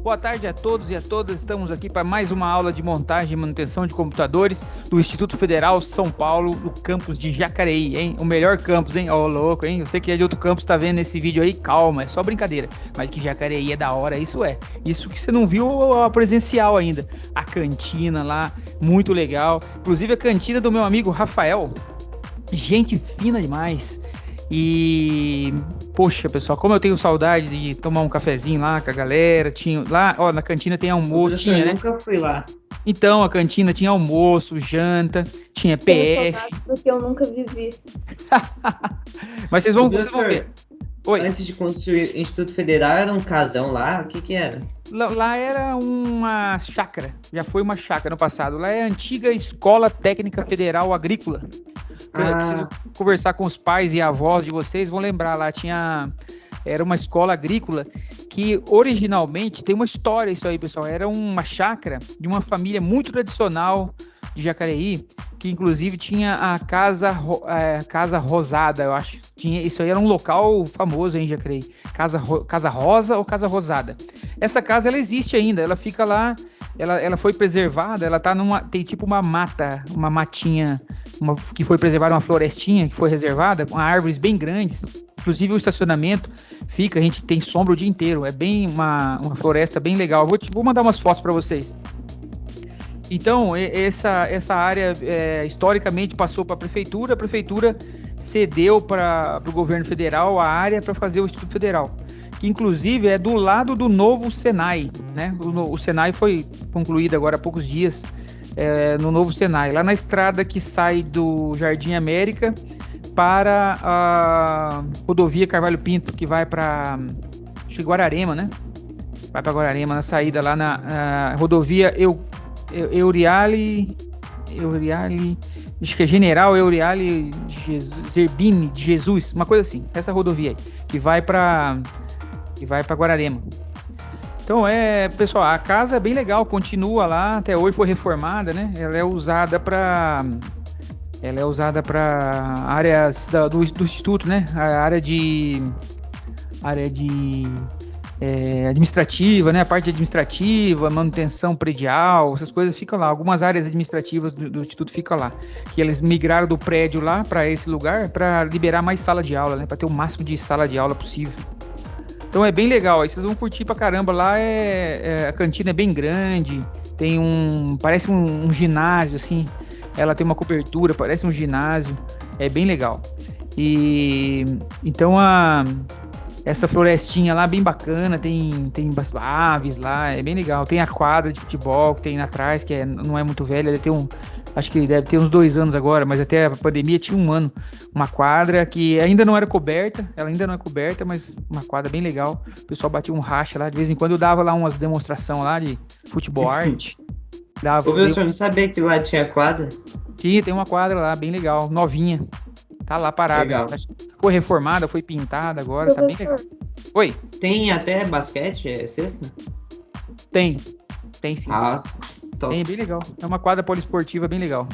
Boa tarde a todos e a todas. Estamos aqui para mais uma aula de montagem e manutenção de computadores do Instituto Federal São Paulo, do campus de Jacareí, hein? O melhor campus, hein? Ó, louco, hein? Você que é de outro campus está vendo esse vídeo aí, calma, é só brincadeira. Mas que Jacareí é da hora, isso é. Isso que você não viu a presencial ainda. A cantina lá, muito legal. Inclusive a cantina do meu amigo Rafael, gente fina demais. E, poxa, pessoal, como eu tenho saudade de tomar um cafezinho lá com a galera, tinha lá, ó, na cantina tem Ô, almoço, professor, tinha, eu né? nunca fui lá. Então, a cantina tinha almoço, janta, tinha Tenho PF. saudades porque eu nunca vivi. Mas Ô, vocês vão ver. professor, Oi, antes de construir o Instituto Federal, era um casão lá? O que que era? lá era uma chácara, já foi uma chácara no passado. Lá é a antiga Escola Técnica Federal Agrícola. Preciso Ah, conversar com os pais e avós de vocês, vão lembrar, lá tinha. Era uma escola agrícola que originalmente tem uma história isso aí, pessoal. Era uma chácara de uma família muito tradicional de Jacareí, que inclusive tinha a Casa Rosada, eu acho. Tinha, isso aí era um local famoso em Jacareí. Casa Rosa ou Casa Rosada. Essa casa ela existe ainda, ela fica lá, ela foi preservada, ela tá numa. Tem tipo uma mata, uma matinha que foi preservada, uma florestinha que foi reservada, com árvores bem grandes. Inclusive o estacionamento a gente tem sombra o dia inteiro. É bem uma floresta bem legal. Vou mandar umas fotos para vocês. Então, essa área historicamente passou para a prefeitura cedeu para o governo federal a área para fazer o Instituto Federal, que inclusive é do lado do novo Senai, né? O Senai foi concluído agora há poucos dias, no novo Senai, lá na estrada que sai do Jardim América para a rodovia Carvalho Pinto, que vai para Guararema, né? Vai para Guararema, na saída lá na rodovia Euriale, acho que é General Euriale Zerbini de Jesus, uma coisa assim, essa rodovia aí, que vai para Guararema. Então pessoal, a casa é bem legal, continua lá, até hoje foi reformada, né? Ela é usada para áreas do instituto, né? A área de administrativa, né? A parte administrativa, manutenção predial, essas coisas ficam lá. Algumas áreas administrativas do instituto ficam lá. Que eles migraram do prédio lá para esse lugar para liberar mais sala de aula, né? Para ter o máximo de sala de aula possível. Então é bem legal. Aí vocês vão curtir pra caramba. Lá a cantina é bem grande. Parece um ginásio assim. Ela tem uma cobertura, parece um ginásio. É bem legal. E então essa florestinha lá bem bacana, tem aves lá, é bem legal. Tem a quadra de futebol que tem atrás, que não é muito velha, acho que deve ter uns 2 anos agora, mas até a pandemia tinha 1 ano. Uma quadra que ainda não era coberta, ela ainda não é coberta, mas uma quadra bem legal. O pessoal batia um racha lá, de vez em quando eu dava lá umas demonstrações lá de futebol arte. ô, professor, não sabia que lá tinha quadra? Tem uma quadra lá, bem legal, novinha. Tá lá parada. Legal. Foi reformada, foi pintada agora, tá bem legal. Professor, Oi, Tem até basquete, é sexta? tem sim. Nossa, top. Tem, bem legal. É uma quadra poliesportiva bem legal.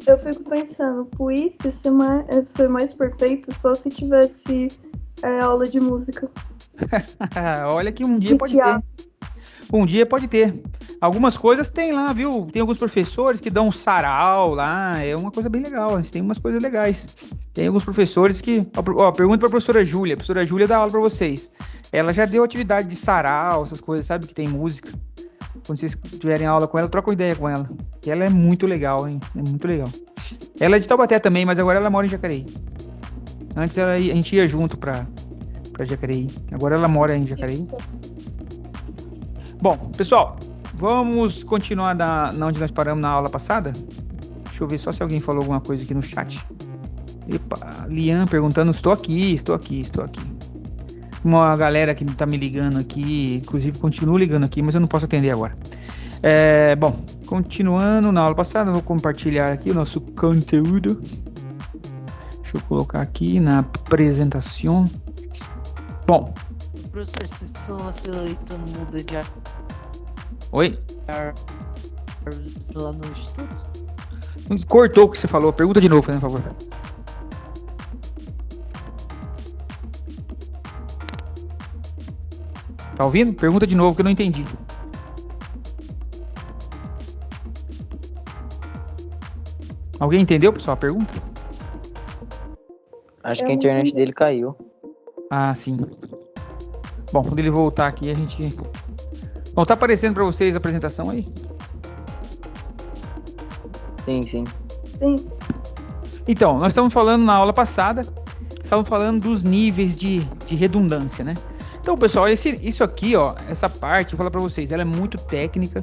eu fico pensando, o IF ser mais perfeito só se tivesse aula de música. Olha que um dia De pode ter. teatro. Um dia pode ter. Algumas coisas tem lá, viu? Tem alguns professores que dão um sarau lá. É uma coisa bem legal. Eles têm umas coisas legais. Tem alguns professores que. Ó, pergunta pra professora Júlia. A professora Júlia dá aula pra vocês. Ela já deu atividade de sarau, essas coisas, sabe? Que tem música. Quando vocês tiverem aula com ela, troca uma ideia com ela. Que ela é muito legal, hein? É muito legal. Ela é de Taubaté também, mas agora ela mora em Jacareí. Antes a gente ia junto pra Jacareí. Agora ela mora em Jacareí. Bom, pessoal, vamos continuar onde nós paramos na aula passada. Deixa eu ver só se alguém falou alguma coisa aqui no chat. Epa, Lian perguntando, estou aqui. Uma galera que tá me ligando aqui, inclusive continua ligando aqui, mas eu não posso atender agora. Bom, continuando na aula passada, vou compartilhar aqui o nosso conteúdo. Deixa eu colocar aqui na apresentação. Bom. Professor, vocês estão aceitando muda de Oi? lá no instituto? Cortou o que você falou. Pergunta de novo, por favor. Tá ouvindo? Pergunta de novo que eu não entendi. Alguém entendeu, pessoal, a pergunta? Acho que a internet dele caiu. Ah, sim. Bom, quando ele voltar aqui, a gente... Bom, tá aparecendo para vocês a apresentação aí? Sim, sim. Sim. Então, nós estamos falando na aula passada, estávamos falando dos níveis de redundância, né? Então, pessoal, isso aqui, ó, essa parte, vou falar para vocês, ela é muito técnica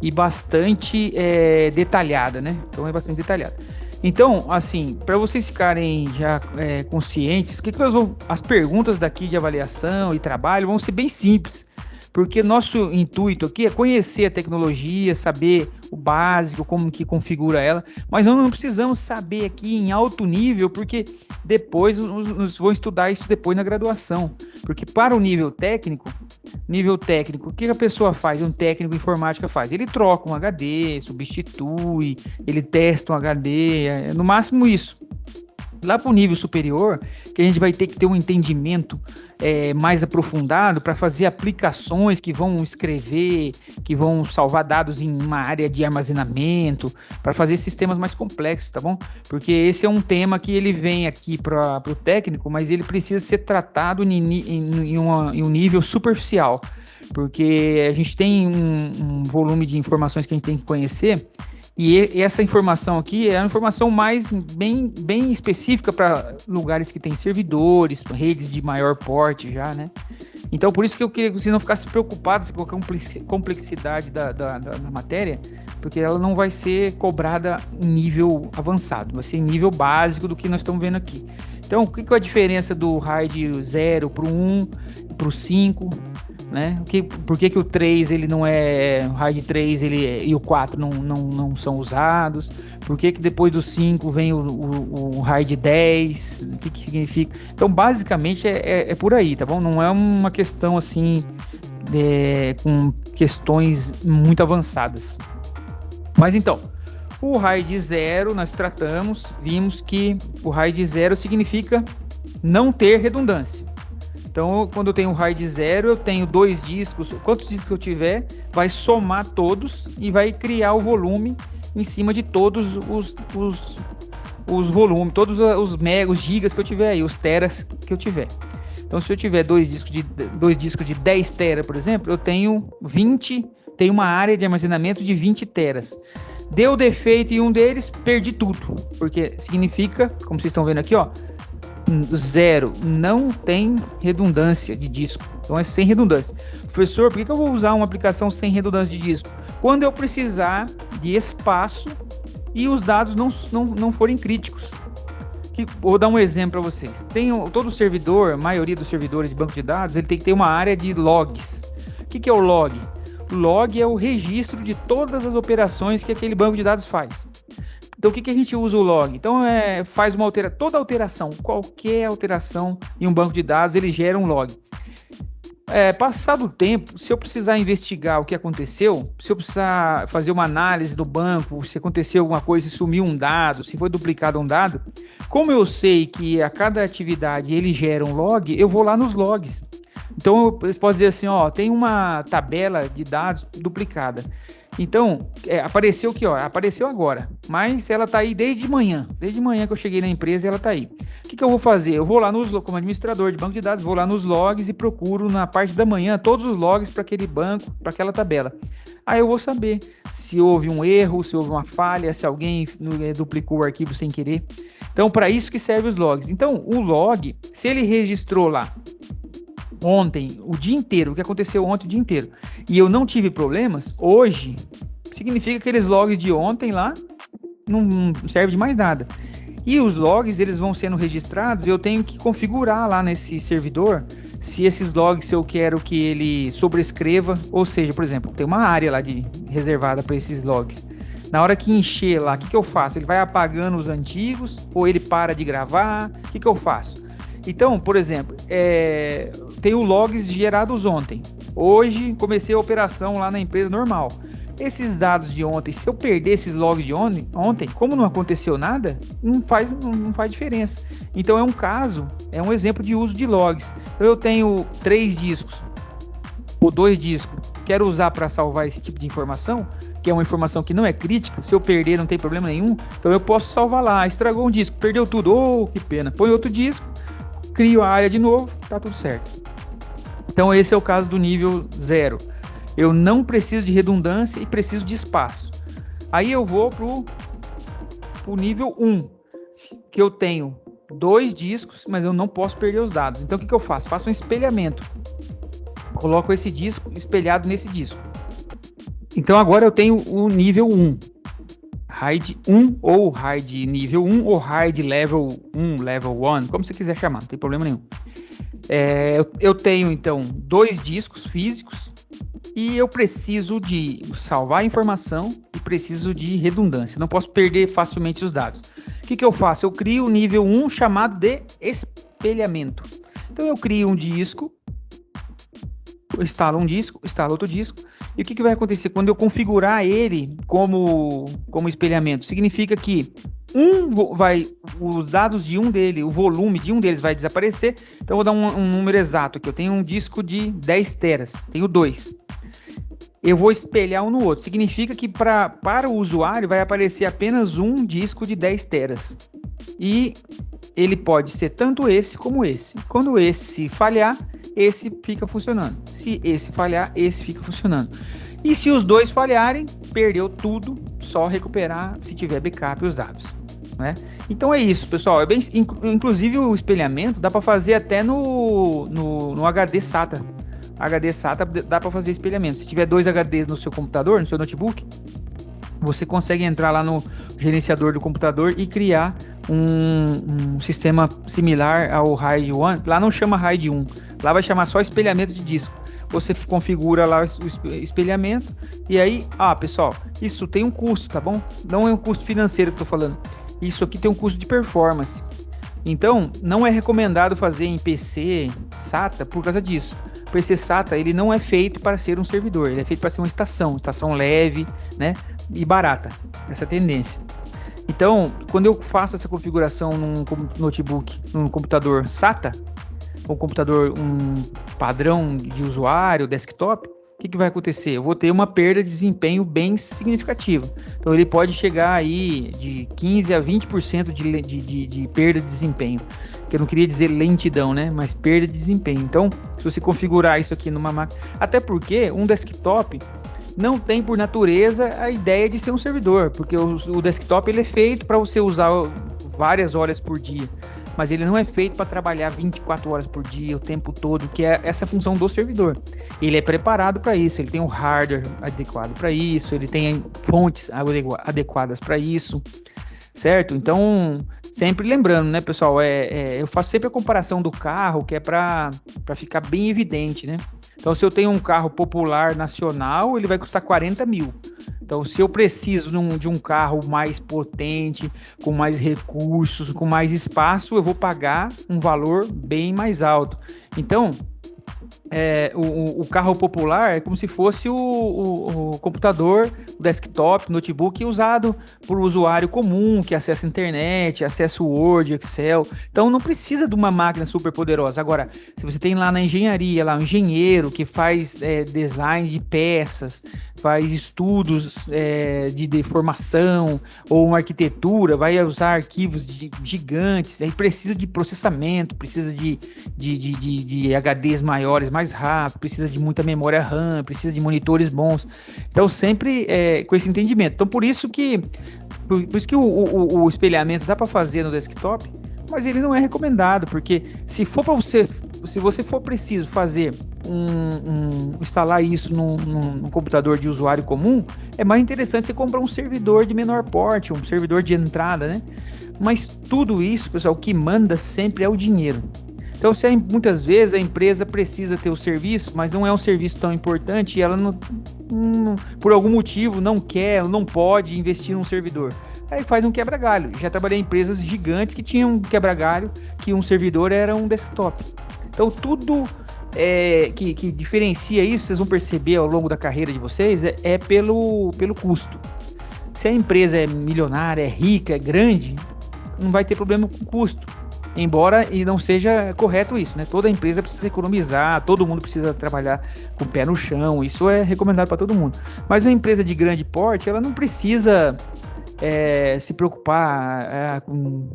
e bastante detalhada, né? Então, é bastante detalhada. Então, assim, para vocês ficarem já conscientes, as perguntas daqui de avaliação e trabalho vão ser bem simples, porque nosso intuito aqui é conhecer a tecnologia, saber o básico, como que configura ela, mas nós não precisamos saber aqui em alto nível, porque depois nos vão estudar isso depois na graduação, porque para o nível técnico, o que a pessoa faz, um técnico de informática faz? Ele troca um HD, substitui, ele testa um HD, no máximo isso. Lá para o nível superior, que a gente vai ter que ter um entendimento mais aprofundado para fazer aplicações que vão escrever, que vão salvar dados em uma área de armazenamento, para fazer sistemas mais complexos, tá bom? Porque esse é um tema que ele vem aqui para o técnico, mas ele precisa ser tratado em um nível superficial, porque a gente tem um volume de informações que a gente tem que conhecer. E essa informação aqui é uma informação mais bem específica para lugares que tem servidores, redes de maior porte já, né? Então, por isso que eu queria que vocês não ficassem preocupados com a complexidade da matéria, porque ela não vai ser cobrada em nível avançado, vai ser em nível básico do que nós estamos vendo aqui. Então, o que é a diferença do RAID 0 para o 1 e para o 5? Né? Por que o 3 ele não é o RAID 3 e o 4 não são usados? Por que depois do 5 vem o RAID 10? O que significa? Então, basicamente, é por aí, tá bom? Não é uma questão assim com questões muito avançadas. Mas então, o RAID 0 nós vimos que o RAID 0 significa não ter redundância. Então, quando eu tenho um RAID 0, eu tenho 2 discos, quantos discos eu tiver, vai somar todos e vai criar o volume em cima de todos os volumes, todos os megas, os gigas que eu tiver aí, os teras que eu tiver. Então, se eu tiver 2 discos de 10 teras, por exemplo, eu tenho uma área de armazenamento de 20 teras. Deu defeito em um deles, perdi tudo, porque significa, como vocês estão vendo aqui, ó, 0, não tem redundância de disco. Então é sem redundância. Professor, por que eu vou usar uma aplicação sem redundância de disco? Quando eu precisar de espaço e os dados não forem críticos. Vou dar um exemplo para vocês. Todo servidor, a maioria dos servidores de banco de dados, ele tem que ter uma área de logs. O que é o log? O log é o registro de todas as operações que aquele banco de dados faz. Então, o que a gente usa o log? Então, faz qualquer alteração em um banco de dados, ele gera um log. Passado o tempo, se eu precisar investigar o que aconteceu, se eu precisar fazer uma análise do banco, se aconteceu alguma coisa, se sumiu um dado, se foi duplicado um dado, como eu sei que a cada atividade ele gera um log, eu vou lá nos logs. Então, você pode dizer assim, ó, tem uma tabela de dados duplicada. Então, apareceu aqui, ó, apareceu agora, mas ela tá aí desde manhã que eu cheguei na empresa, ela tá aí. O que eu vou fazer? Eu vou lá como administrador de banco de dados, vou lá nos logs e procuro na parte da manhã todos os logs para aquele banco, para aquela tabela. Aí eu vou saber se houve um erro, se houve uma falha, se alguém duplicou o arquivo sem querer. Então, para isso que serve os logs. Então, o log, se ele registrou lá ontem, o dia inteiro, o que aconteceu ontem o dia inteiro, e eu não tive problemas, hoje, significa que aqueles logs de ontem lá não serve de mais nada. E os logs, eles vão sendo registrados, eu tenho que configurar lá nesse servidor, se esses logs, se eu quero que ele sobrescreva, ou seja, por exemplo, tem uma área lá reservada para esses logs. Na hora que encher lá, o que eu faço? Ele vai apagando os antigos, ou ele para de gravar, o que eu faço? Então, por exemplo, tenho logs gerados ontem. Hoje comecei a operação lá na empresa normal. Esses dados de ontem, se eu perder esses logs de ontem, como não aconteceu nada, não faz diferença. Então é um exemplo de uso de logs. Eu tenho 3 discos ou 2 discos, quero usar para salvar esse tipo de informação, que é uma informação que não é crítica, se eu perder não tem problema nenhum, então eu posso salvar lá, estragou um disco, perdeu tudo, que pena, põe outro disco, crio a área de novo, tá tudo certo. Então esse é o caso do nível 0. Eu não preciso de redundância e preciso de espaço. Aí eu vou pro nível 1, que eu tenho 2 discos, mas eu não posso perder os dados. Então o que eu faço? Faço um espelhamento. Coloco esse disco espelhado nesse disco. Então agora eu tenho o nível 1. RAID 1 ou RAID nível 1 ou RAID level 1, level 1, como você quiser chamar, não tem problema nenhum. Eu tenho então 2 discos físicos e eu preciso de salvar a informação e preciso de redundância. Não posso perder facilmente os dados. O que eu faço? Eu crio o nível 1 chamado de espelhamento. Então eu crio um disco, eu instalo um disco, instalo outro disco. E o que vai acontecer? Quando eu configurar ele como espelhamento, significa que os dados de um dele, o volume de um deles vai desaparecer. Então eu vou dar um número exato aqui. Eu tenho um disco de 10 teras, tenho 2. Eu vou espelhar um no outro. Significa que para o usuário vai aparecer apenas um disco de 10 teras. E ele pode ser tanto esse como esse. Quando esse falhar, esse fica funcionando. Se esse falhar, esse fica funcionando. E se os dois falharem, perdeu tudo, só recuperar se tiver backup os dados, né? Então é isso, pessoal. Inclusive o espelhamento dá para fazer até no HD SATA. HD SATA dá para fazer espelhamento. Se tiver 2 HDs no seu computador, no seu notebook, você consegue entrar lá no gerenciador do computador e criar um sistema similar ao RAID 1. Lá não chama RAID 1, lá vai chamar só espelhamento de disco. Você configura lá o espelhamento e aí, pessoal, isso tem um custo, tá bom? Não é um custo financeiro que eu tô falando. Isso aqui tem um custo de performance. Então, não é recomendado fazer em PC SATA por causa disso. O PC SATA, ele não é feito para ser um servidor, ele é feito para ser uma estação leve, né, e barata, essa tendência. Então, quando eu faço essa configuração num notebook, num computador SATA, um computador padrão de usuário, desktop, o que vai acontecer? Eu vou ter uma perda de desempenho bem significativa. Então, ele pode chegar aí de 15% a 20% de perda de desempenho. Que eu não queria dizer lentidão, né? Mas perda de desempenho. Então, se você configurar isso aqui numa máquina... Até porque um desktop não tem por natureza a ideia de ser um servidor. Porque o desktop ele é feito para você usar várias horas por dia. Mas ele não é feito para trabalhar 24 horas por dia, o tempo todo, que é essa função do servidor. Ele é preparado para isso, ele tem um hardware adequado para isso, ele tem fontes adequadas para isso, certo? Então, sempre lembrando, né, pessoal, eu faço sempre a comparação do carro, que é para ficar bem evidente, né? Então, se eu tenho um carro popular nacional, ele vai custar 40 mil. Então, se eu preciso de um carro mais potente, com mais recursos, com mais espaço, eu vou pagar um valor bem mais alto. Então, o carro popular é como se fosse o computador, o desktop, o notebook usado por usuário comum, que acessa a internet, acessa o Word, Excel. Então não precisa de uma máquina super poderosa. Agora, se você tem lá na engenharia, lá um engenheiro que faz design de peças, faz estudos de formação ou uma arquitetura, vai usar arquivos gigantes, aí precisa de processamento, precisa de HDs maiores, mais rápido, precisa de muita memória RAM, precisa de monitores bons. Então sempre com esse entendimento. Então por isso que o espelhamento dá para fazer no desktop, mas ele não é recomendado, porque se você for preciso fazer instalar isso num computador de usuário comum, é mais interessante você comprar um servidor de menor porte, um servidor de entrada, né? Mas tudo isso, pessoal, o que manda sempre é o dinheiro. Então, muitas vezes a empresa precisa ter o serviço, mas não é um serviço tão importante e ela por algum motivo não quer, não pode investir num servidor. Aí faz um quebra-galho. Já trabalhei em empresas gigantes que tinham um quebra-galho, que um servidor era um desktop. Então, tudo que diferencia isso, vocês vão perceber ao longo da carreira de vocês, é pelo custo. Se a empresa é milionária, é rica, é grande, não vai ter problema com custo. Embora e não seja correto isso, né? Toda empresa precisa economizar, todo mundo precisa trabalhar com o pé no chão, isso é recomendado para todo mundo. Mas uma empresa de grande porte, ela não precisa se preocupar com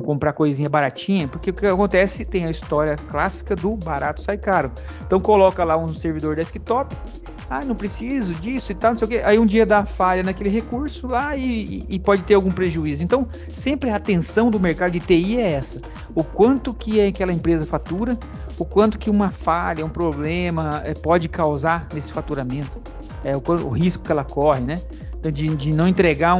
comprar coisinha baratinha, porque o que acontece, tem a história clássica do barato sai caro. Então coloca lá um servidor desktop, não preciso disso e tal, não sei o quê. Aí um dia dá falha naquele recurso lá e pode ter algum prejuízo. Então, sempre a atenção do mercado de TI é essa. O quanto que aquela empresa fatura, o quanto que uma falha, um problema pode causar nesse faturamento. O risco que ela corre, né? De não entregar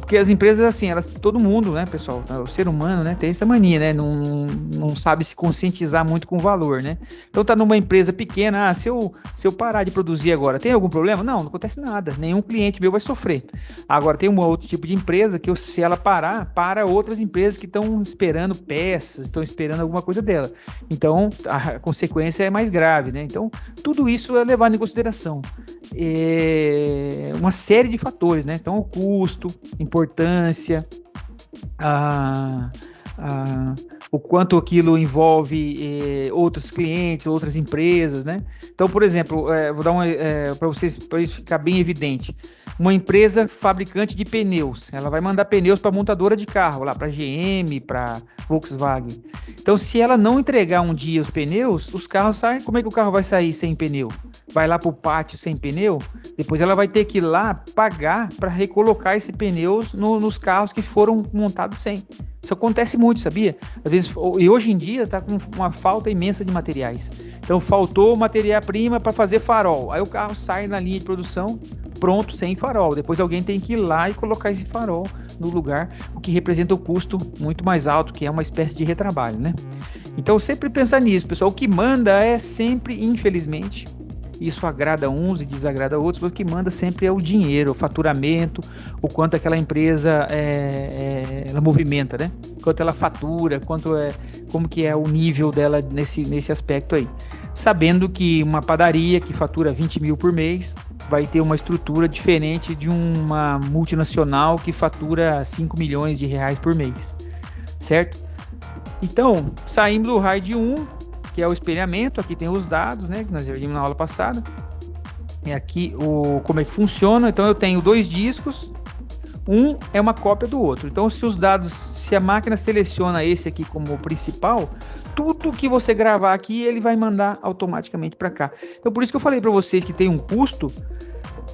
porque as empresas, assim, todo mundo, né, pessoal, o ser humano, né, tem essa mania, né, não sabe se conscientizar muito com o valor, né, então tá numa empresa pequena, se eu parar de produzir agora, tem algum problema? Não acontece nada, nenhum cliente meu vai sofrer. Agora, tem um outro tipo de empresa que se ela para outras empresas que estão esperando peças, estão esperando alguma coisa dela, então a consequência é mais grave, né, então tudo isso é levado em consideração. Uma série de fatores, né? Então, o custo, importância, o quanto aquilo envolve outros clientes, outras empresas, né? Então, por exemplo, vou dar para vocês, para isso ficar bem evidente. Uma empresa fabricante de pneus, ela vai mandar pneus para montadora de carro, lá para GM, para Volkswagen. Então, se ela não entregar um dia os pneus, os carros saem. Como é que o carro vai sair sem pneu? Vai lá para o pátio sem pneu? Depois ela vai ter que ir lá pagar para recolocar esses pneus nos carros que foram montados sem. Isso acontece muito, sabia? Às vezes, e hoje em dia está com uma falta imensa de materiais. Então, faltou matéria-prima para fazer farol. Aí o carro sai na linha de produção pronto, sem farol. Depois alguém tem que ir lá e colocar esse farol no lugar, o que representa um custo muito mais alto, que é uma espécie de retrabalho, né? Então, sempre pensar nisso, pessoal. O que manda é sempre, infelizmente, isso agrada uns e desagrada outros, mas o que manda sempre é o dinheiro, o faturamento, o quanto aquela empresa ela movimenta, né? Quanto ela fatura, como que é o nível dela nesse aspecto aí. Sabendo que uma padaria que fatura 20 mil por mês vai ter uma estrutura diferente de uma multinacional que fatura 5 milhões de reais por mês, certo? Então, saímos do RAID 1, que é o espelhamento. Aqui tem os dados, né, que nós vimos na aula passada. E aqui como é que funciona. Então eu tenho 2 discos, um é uma cópia do outro. Então se a máquina seleciona esse aqui como principal, tudo que você gravar aqui, ele vai mandar automaticamente para cá. Então por isso que eu falei para vocês que tem um custo,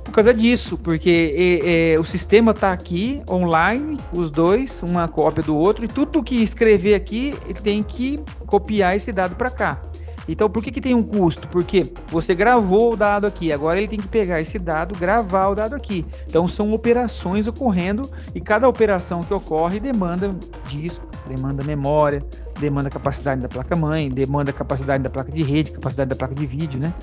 por causa disso, porque o sistema está aqui online, os dois, uma cópia do outro, e tudo que escrever aqui, ele tem que copiar esse dado para cá. Então, por que tem um custo? Porque você gravou o dado aqui, agora ele tem que pegar esse dado, gravar o dado aqui. Então, são operações ocorrendo, e cada operação que ocorre demanda disco, demanda memória, demanda capacidade da placa-mãe, demanda capacidade da placa de rede, capacidade da placa de vídeo, né?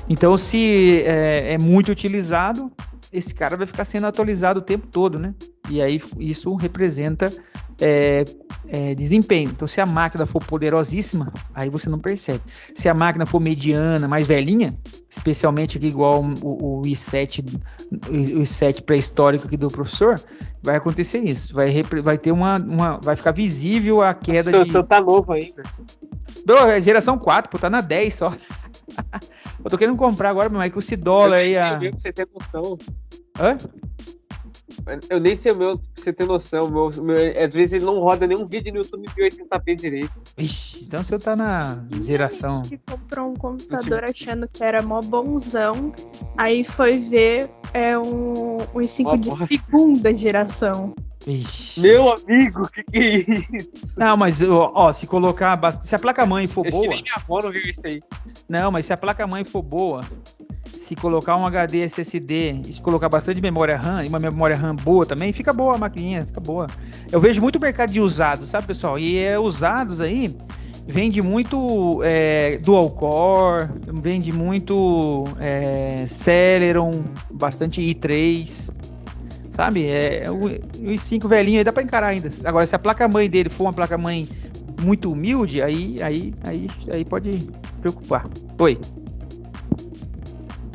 Então, se é muito utilizado, esse cara vai ficar sendo atualizado o tempo todo, né? E aí, isso representa desempenho. Então, se a máquina for poderosíssima, aí você não percebe. Se a máquina for mediana, mais velhinha, especialmente aqui igual o i7 pré-histórico aqui do professor, vai acontecer isso. Vai ter vai ficar visível a queda O seu tá novo ainda. Geração 4, pô, tá na 10 só. Eu tô querendo comprar agora, mas com esse dólar aí... Pra você ter noção. Hã? Eu nem sei o meu, pra você ter noção. Às vezes ele não roda nenhum vídeo no YouTube de 80p direito. Ixi, então o senhor tá na geração... Que comprou um computador achando que era mó bonzão, aí foi ver um i5 de segunda geração. Ixi. Meu amigo, que é isso? Não, mas se colocar... Se a placa-mãe for boa... Acho que nem minha avó não viu isso aí. Não, mas se a placa-mãe for boa... Se colocar um HD SSD e se colocar bastante memória RAM e uma memória RAM boa também, fica boa a maquininha, fica boa. Eu vejo muito mercado de usados, sabe, pessoal? E usados aí, vende muito dual core, vende muito Celeron, bastante i3, sabe? O i5 velhinho aí dá pra encarar ainda. Agora, se a placa-mãe dele for uma placa-mãe muito humilde, aí pode preocupar. Oi.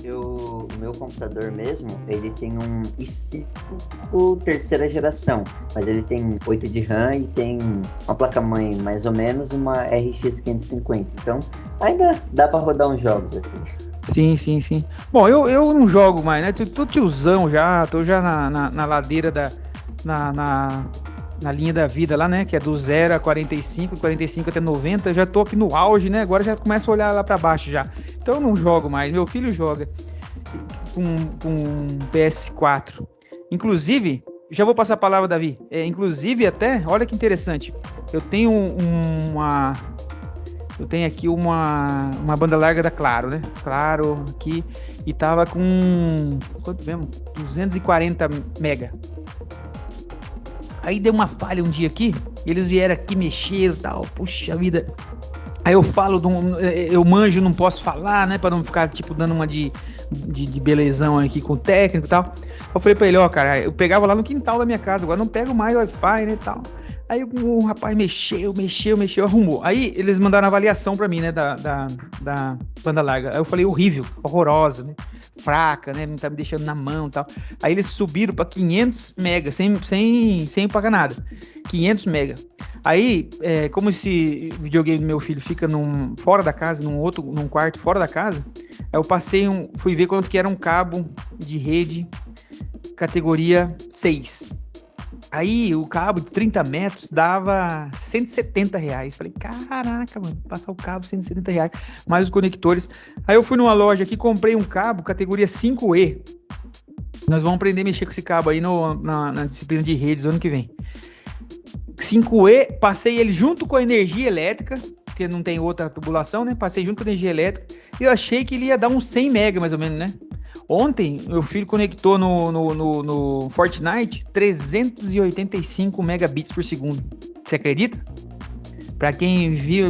O meu computador mesmo, ele tem um i5 terceira geração, mas ele tem 8 de RAM e tem uma placa-mãe mais ou menos, uma RX 550. Então, ainda dá pra rodar uns jogos aqui. Sim. Bom, eu não jogo mais, né? Tô tiozão já, tô já na ladeira na linha da vida lá, né? Que é do 0 a 45, 45 até 90. Eu já tô aqui no auge, né? Agora já começo a olhar lá pra baixo já. Então eu não jogo mais. Meu filho joga com PS4. Inclusive, já vou passar a palavra, Davi. Inclusive até, olha que interessante. Eu tenho aqui uma banda larga da Claro, né? Claro, aqui. E tava com... quanto mesmo? 240 mega. Aí deu uma falha um dia aqui, eles vieram aqui, mexeram e tal, puxa vida. Aí eu falo, eu manjo, não posso falar, né, pra não ficar, tipo, dando uma de belezão aqui com o técnico e tal. Eu falei pra ele, ó, cara, eu pegava lá no quintal da minha casa, agora não pego mais Wi-Fi, né, e tal. Aí o rapaz mexeu, arrumou. Aí eles mandaram avaliação pra mim, né, da banda larga. Aí eu falei, horrível, horrorosa, né, fraca, né, não tá me deixando na mão e tal. Aí eles subiram pra 500 mega, sem pagar nada. 500 mega. Aí, como esse videogame do meu filho fica fora da casa, num quarto fora da casa, aí eu fui ver quanto que era um cabo de rede categoria 6. Aí o cabo de 30 metros dava R$170. Falei, caraca, mano, passar o cabo R$170, mais os conectores. Aí eu fui numa loja aqui, comprei um cabo categoria 5E. Nós vamos aprender a mexer com esse cabo aí na disciplina de redes ano que vem. 5E, passei ele junto com a energia elétrica, porque não tem outra tubulação, né? Passei junto com a energia elétrica e eu achei que ele ia dar uns 100 mega mais ou menos, né? Ontem, meu filho conectou no Fortnite 385 megabits por segundo. Você acredita? Pra quem viu,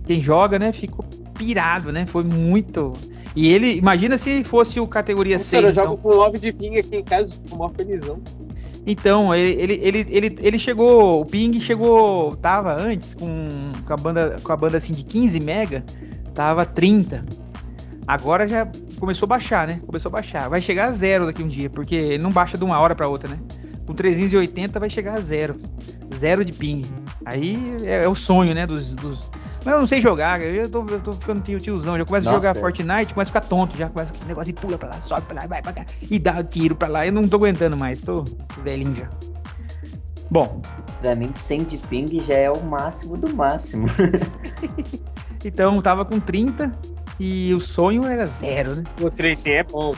quem joga, né, ficou pirado, né? Foi muito... E ele, imagina se fosse o categoria 6. Eu jogo com 9 de ping aqui em casa, com uma felizão. Então, ele chegou, o ping chegou, tava antes com a banda assim de 15 mega, tava 30. Agora já começou a baixar, né? Vai chegar a 0 daqui um dia, porque ele não baixa de uma hora para outra, né? Com 380 vai chegar a 0. 0 de ping. Aí é o sonho, né? Mas eu não sei jogar, eu tô ficando tiozão. Já começo a jogar Fortnite, começo a ficar tonto. Já começa aquele negócio e pula pra lá, sobe pra lá, vai pra cá. E dá tiro pra lá. Eu não tô aguentando mais, tô velhinho já. Bom. Pra mim, 100 de ping já é o máximo do máximo. Então, tava com 30. E o sonho era 0, né? O 30 é bom,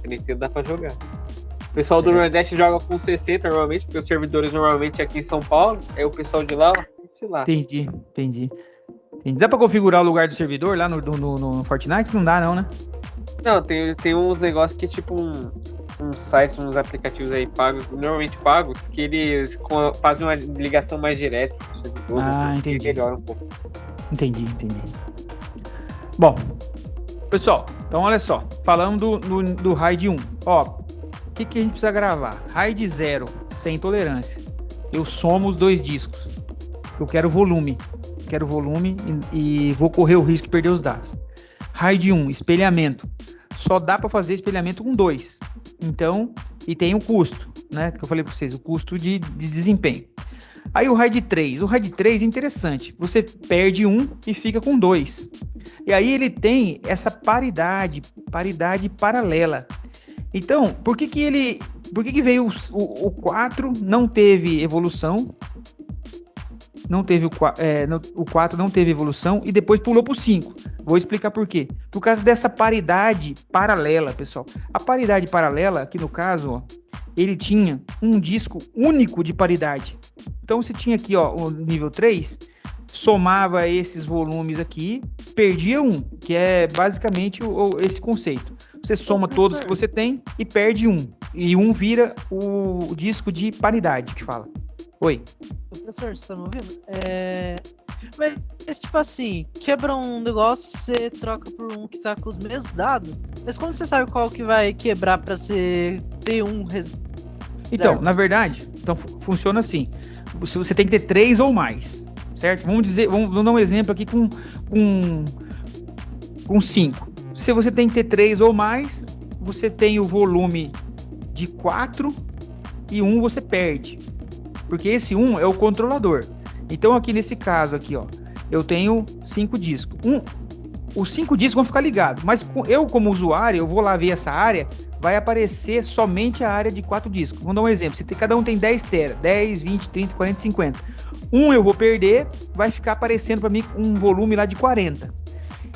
30 dá pra jogar. O pessoal do Nordeste joga com 60 normalmente, porque os servidores normalmente aqui em São Paulo, aí o pessoal de lá, sei lá. Entendi. Dá pra configurar o lugar do servidor lá no Fortnite? Não dá não, né? Não, tem uns negócios que tipo uns sites, uns aplicativos aí pagos, normalmente pagos, que eles fazem uma ligação mais direta com o servidor. Entendi. Melhora um pouco. Entendi. Bom, pessoal, então olha só, falando do RAID 1, ó, o que a gente precisa gravar? RAID 0, sem tolerância, eu somo os 2 discos, eu quero volume e vou correr o risco de perder os dados. RAID 1, espelhamento, só dá para fazer espelhamento com 2, então, e tem um custo, né, que eu falei para vocês, o custo de desempenho. Aí o RAID 3 é interessante, você perde um e fica com 2. E aí ele tem essa paridade paralela. Então, por que veio o 4 não teve evolução? O 4 não teve evolução e depois pulou pro 5. Vou explicar por quê. Por causa dessa paridade paralela, pessoal. A paridade paralela, aqui no caso, ó, ele tinha um disco único de paridade. Então você tinha aqui, ó, o nível 3, somava esses volumes aqui, perdia um, que é basicamente esse conceito. Você soma todos que você tem e perde um. E um vira o disco de paridade, que fala. Oi. Professor, você tá me ouvindo? Mas, tipo assim, quebra um negócio, você troca por um que tá com os mesmos dados, mas como você sabe qual que vai quebrar pra você ter um resultado? Então, na verdade, funciona assim. Você tem que ter 3 ou mais, certo? Vamos dar um exemplo aqui com 5. se você tem que ter 3 ou mais, você tem o volume de 4 e 1 você perde. Porque esse 1 é o controlador. Então aqui nesse caso aqui, ó, eu tenho 5 discos. Os 5 discos vão ficar ligados, mas eu como usuário, eu vou lá ver essa área, vai aparecer somente a área de 4 discos. Vamos dar um exemplo, cada um tem 10 tera, 10, 20, 30, 40, 50. Eu vou perder, vai ficar aparecendo para mim um volume lá de 40.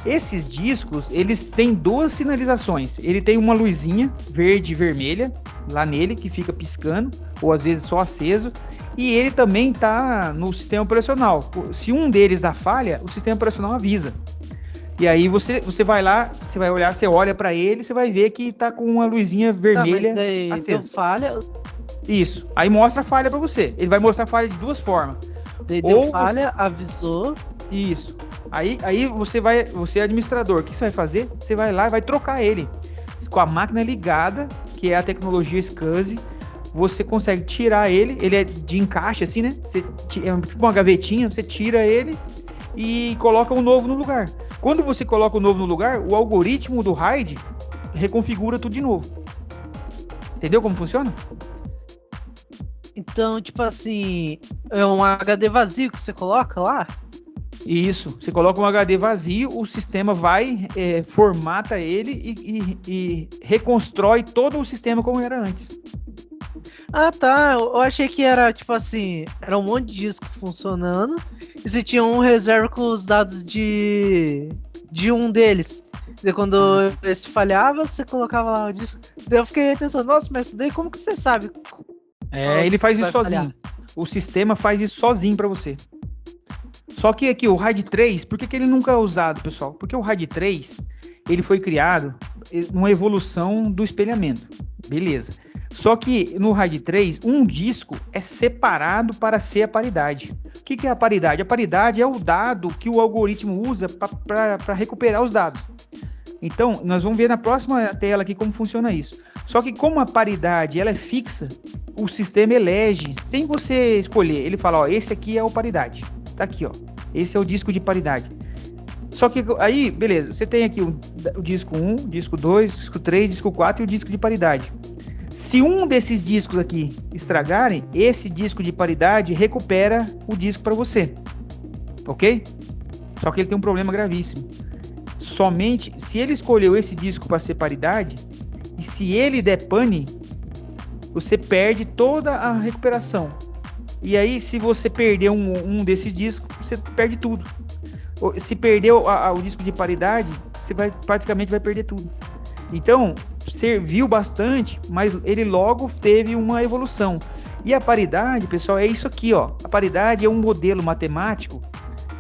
Esses discos, eles têm 2 sinalizações. Ele tem uma luzinha verde e vermelha lá nele, que fica piscando, ou às vezes só aceso, e ele também está no sistema operacional. Se um deles dá falha, o sistema operacional avisa. E aí você vai lá, você vai olhar, você olha para ele, você vai ver que tá com uma luzinha vermelha acesa. Deu falha. Isso. Aí mostra a falha para você. Ele vai mostrar a falha de 2 formas. Deu falha, avisou. Isso. Aí você é administrador. O que você vai fazer? Você vai lá e vai trocar ele. Com a máquina ligada, que é a tecnologia SCSI, você consegue tirar ele. Ele é de encaixe assim, né? É tipo uma gavetinha, você tira ele e coloca o novo no lugar. Quando você coloca o novo no lugar, o algoritmo do RAID reconfigura tudo de novo. Entendeu como funciona? Então, tipo assim, é um HD vazio que você coloca lá? Isso, você coloca um HD vazio, o sistema vai, formata ele e reconstrói todo o sistema como era antes. Ah, tá. Eu achei que era, tipo assim, era um monte de disco funcionando e você tinha um reserva com os dados de um deles. E quando esse falhava, você colocava lá o disco. Daí eu fiquei pensando, nossa, mas daí como que você sabe? Ele faz isso sozinho. Falhar? O sistema faz isso sozinho para você. Só que aqui, o RAID 3, por que ele nunca é usado, pessoal? Porque o RAID 3, ele foi criado numa evolução do espelhamento. Beleza. Só que no RAID 3, um disco é separado para ser a paridade. O que é a paridade? A paridade é o dado que o algoritmo usa para recuperar os dados. Então, nós vamos ver na próxima tela aqui como funciona isso. Só que como a paridade ela é fixa, o sistema elege, sem você escolher. Ele fala, ó, esse aqui é o paridade. Tá aqui, ó. Esse é o disco de paridade. Só que aí, beleza, você tem aqui o disco 1, disco 2, disco 3, disco 4 e o disco de paridade. Se um desses discos aqui estragarem, esse disco de paridade recupera o disco para você. Ok? Só que ele tem um problema gravíssimo. Somente se ele escolheu esse disco para ser paridade, e se ele der pane, você perde toda a recuperação. E aí, se você perder um desses discos, você perde tudo. Se perder o disco de paridade, você praticamente vai perder tudo. Então, serviu bastante, mas ele logo teve uma evolução. E a paridade, pessoal, é isso aqui, ó. A paridade é um modelo matemático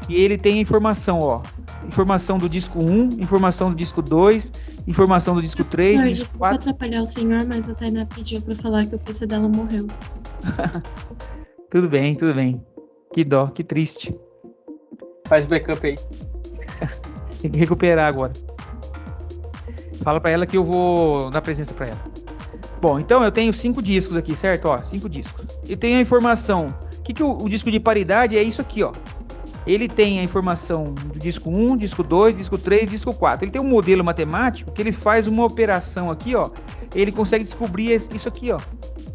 que ele tem a informação, ó. Informação do disco 1, informação do disco 2, informação do disco 3, Senhor, do disco 4. Desculpa atrapalhar o senhor, mas a Tainá pediu pra falar que o PC dela morreu. Tudo bem, tudo bem. Que dó, que triste. Faz backup aí. Tem que recuperar agora. Fala pra ela que eu vou dar presença pra ela. Bom, então eu tenho 5 discos aqui, certo? Ó, 5 discos. E tenho a informação. O que o disco de paridade é isso aqui, ó. Ele tem a informação do disco 1, disco 2, disco 3, disco 4. Ele tem um modelo matemático que ele faz uma operação aqui, ó. Ele consegue descobrir isso aqui, ó.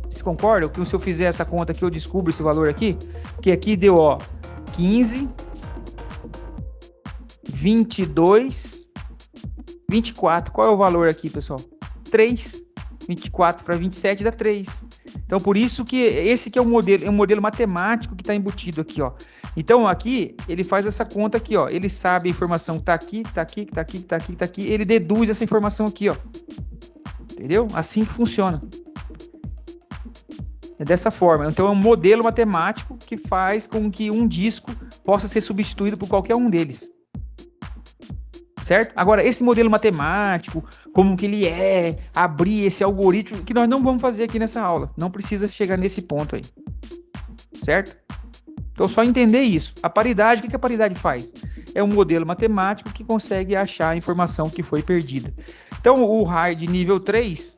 Vocês concordam que se eu fizer essa conta aqui, eu descubro esse valor aqui? Que aqui deu, ó, 15, 22, 24. Qual é o valor aqui, pessoal? 3. 24 para 27 dá 3. Então, por isso que esse que é um modelo matemático que está embutido aqui, ó. Então, aqui, ele faz essa conta aqui, ó. Ele sabe a informação que tá aqui, que tá aqui, que tá aqui, que tá aqui, que tá aqui. Ele deduz essa informação aqui, ó. Entendeu? Assim que funciona. É dessa forma. Então, é um modelo matemático que faz com que um disco possa ser substituído por qualquer um deles. Certo? Agora, esse modelo matemático, como que ele é, abrir esse algoritmo, que nós não vamos fazer aqui nessa aula. Não precisa chegar nesse ponto aí. Certo? Então, só entender isso. A paridade, o que a paridade faz? É um modelo matemático que consegue achar a informação que foi perdida. Então, o RAID nível 3,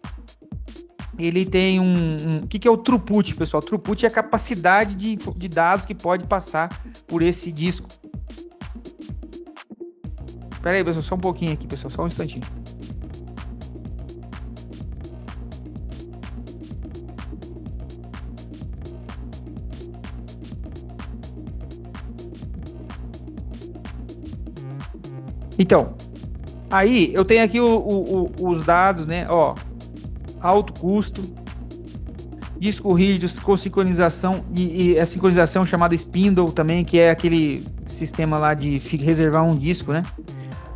ele tem o que é o throughput, pessoal? Throughput é a capacidade de dados que pode passar por esse disco. Espera aí, pessoal, só um pouquinho aqui, pessoal, só um instantinho. Então, aí eu tenho aqui os dados, né? Ó, alto custo, disco rígido com sincronização e a sincronização chamada spindle também, que é aquele sistema lá de reservar um disco, né?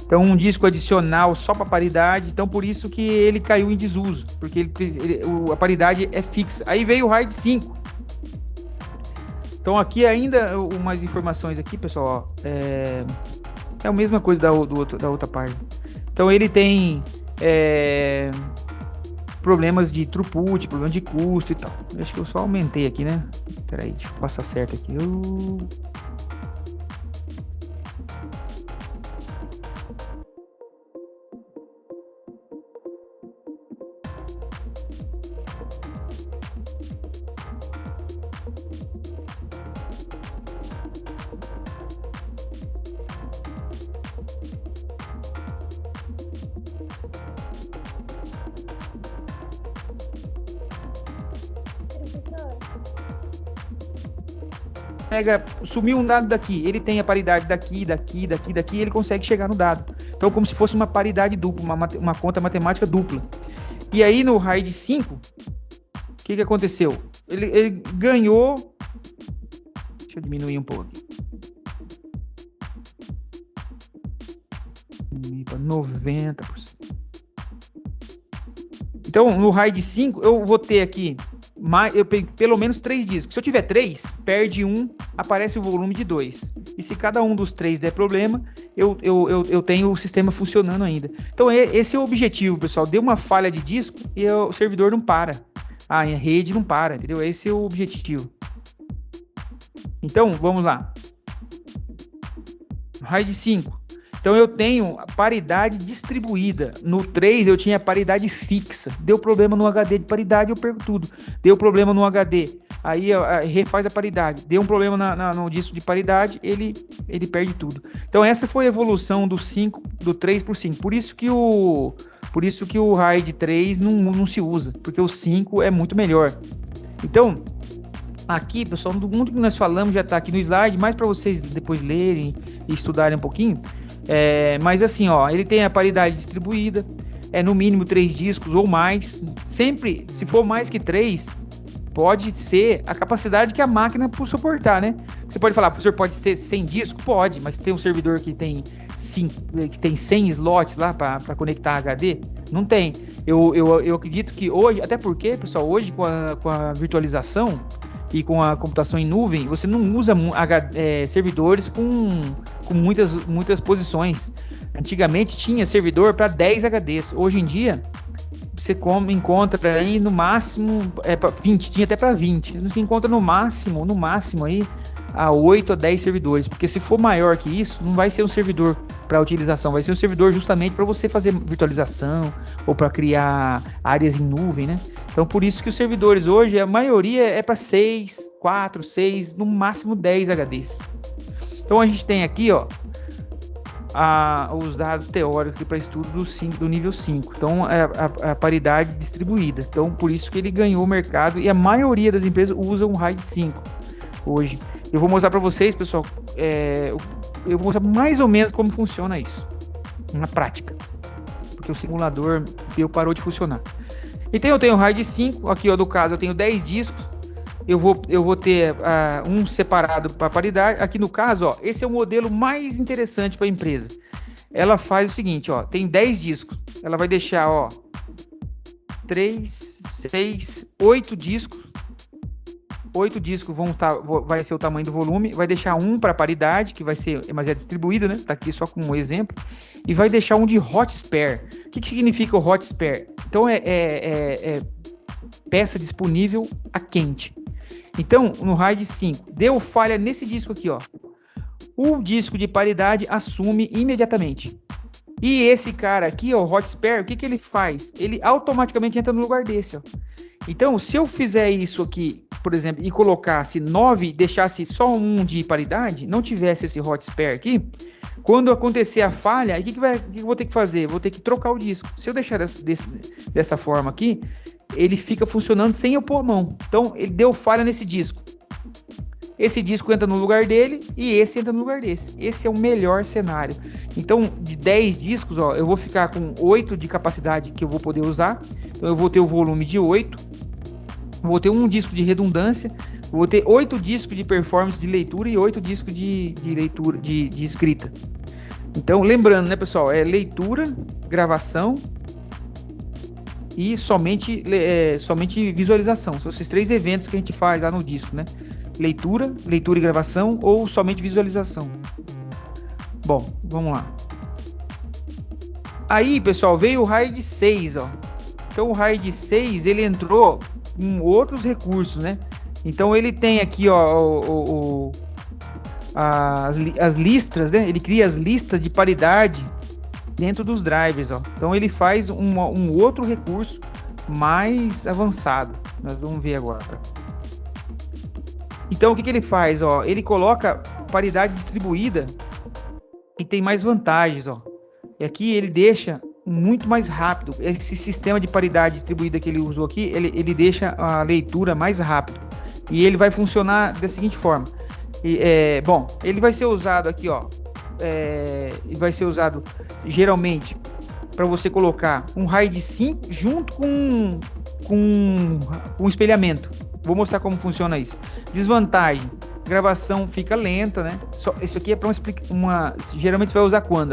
Então, um disco adicional só para paridade. Então, por isso que ele caiu em desuso, porque a paridade é fixa. Aí veio o RAID 5. Então, aqui ainda umas informações aqui, pessoal. Ó, é a mesma coisa da outra página. Então, ele tem problemas de throughput, problemas de custo e tal. Acho que eu só aumentei aqui, né? Peraí, deixa eu passar certo aqui. Sumiu um dado daqui, ele tem a paridade daqui, ele consegue chegar no dado. Então, como se fosse uma paridade dupla, uma conta matemática dupla. E aí, no RAID 5, o que aconteceu? Ele ganhou... Deixa eu diminuir um pouco aqui. 90%. Então, no RAID 5, eu vou ter aqui pelo menos 3 discos. Se eu tiver 3, perde um, aparece o volume de 2. E se cada um dos 3 der problema, eu tenho o sistema funcionando ainda. Então, esse é o objetivo, pessoal. Deu uma falha de disco e o servidor não para. A rede não para, entendeu? Esse é o objetivo. Então, vamos lá. RAID 5. Então, eu tenho a paridade distribuída. No 3, eu tinha paridade fixa. Deu problema no HD de paridade, eu perco tudo. Deu problema no HD, aí refaz a paridade. Deu um problema no disco de paridade, ele perde tudo. Então, essa foi a evolução do 3 por 5. Por isso que o RAID 3 não se usa, porque o 5 é muito melhor. Então, aqui, pessoal, do mundo que nós falamos já está aqui no slide, mais para vocês depois lerem e estudarem um pouquinho. Mas assim, ó, ele tem a paridade distribuída, no mínimo 3 discos ou mais. Sempre, se for mais que 3, pode ser a capacidade que a máquina por suportar, né? Você pode falar, professor, pode ser 100 discos? Pode, mas tem um servidor que tem 100 slots lá para conectar HD? Não tem. Eu acredito que hoje, até porque, pessoal, hoje com a virtualização e com a computação em nuvem, você não usa servidores com muitas posições. Antigamente tinha servidor para 10 HDs. Hoje em dia, você encontra aí no máximo, para 20, tinha até para 20. Você encontra no máximo aí a 8 a 10 servidores. Porque se for maior que isso, não vai ser um servidor para utilização, vai ser um servidor justamente para você fazer virtualização ou para criar áreas em nuvem, né? Então, por isso que os servidores hoje, a maioria é para 6, 4, 6, no máximo 10 HDs. Então, a gente tem aqui, ó, os dados teóricos para estudo do nível 5. Então, a paridade distribuída. Então, por isso que ele ganhou o mercado e a maioria das empresas usam o RAID 5 hoje. Eu vou mostrar para vocês, pessoal, eu vou mostrar mais ou menos como funciona isso na prática, porque o simulador parou de funcionar. Então eu tenho o RAID 5, aqui ó, do caso eu tenho 10 discos, eu vou ter um separado para paridade. Aqui no caso, ó, esse é o modelo mais interessante para a empresa. Ela faz o seguinte, ó, tem 10 discos, ela vai deixar, ó, 3, 6, 8 discos. 8 discos vai ser o tamanho do volume, vai deixar um para paridade, que vai ser, mas é distribuído, né? Tá aqui só como um exemplo, e vai deixar um de hot spare. O que significa o hot spare? Então é peça disponível a quente. Então, no RAID 5, deu falha nesse disco aqui, ó. O disco de paridade assume imediatamente. E esse cara aqui, ó, o hot spare, o que ele faz? Ele automaticamente entra no lugar desse, ó. Então, se eu fizer isso aqui, por exemplo, e colocasse 9, deixasse só um de paridade, não tivesse esse hot spare aqui, quando acontecer a falha, aí o que eu vou ter que fazer? Vou ter que trocar o disco. Se eu deixar dessa forma aqui, ele fica funcionando sem eu pôr a mão. Então, ele deu falha nesse disco. Esse disco entra no lugar dele e esse entra no lugar desse. Esse é o melhor cenário. Então, de 10 discos, ó, eu vou ficar com 8 de capacidade que eu vou poder usar. Então, eu vou ter o volume de 8. Vou ter um disco de redundância. Vou ter 8 discos de performance de leitura e 8 discos de leitura, de escrita. Então, lembrando, né, pessoal? É leitura, gravação e somente visualização. São esses 3 eventos que a gente faz lá no disco, né? Leitura e gravação ou somente visualização. Bom, vamos lá. Aí, pessoal, veio o RAID 6, ó. Então, o RAID 6, ele entrou com outros recursos, né? Então, ele tem aqui, ó, as listas, né? Ele cria as listas de paridade dentro dos drivers, ó. Então, ele faz um outro recurso mais avançado. Nós vamos ver agora. Então, o que ele faz, ó? Ele coloca paridade distribuída e tem mais vantagens, ó. E aqui ele deixa muito mais rápido. Esse sistema de paridade distribuída que ele usou aqui, ele deixa a leitura mais rápido. E ele vai funcionar da seguinte forma. Bom, ele vai ser usado aqui, ó. Ele vai ser usado geralmente para você colocar um RAID 5 junto com um espelhamento. Vou mostrar como funciona isso. Desvantagem: gravação fica lenta, né? Isso aqui é para geralmente você vai usar quando?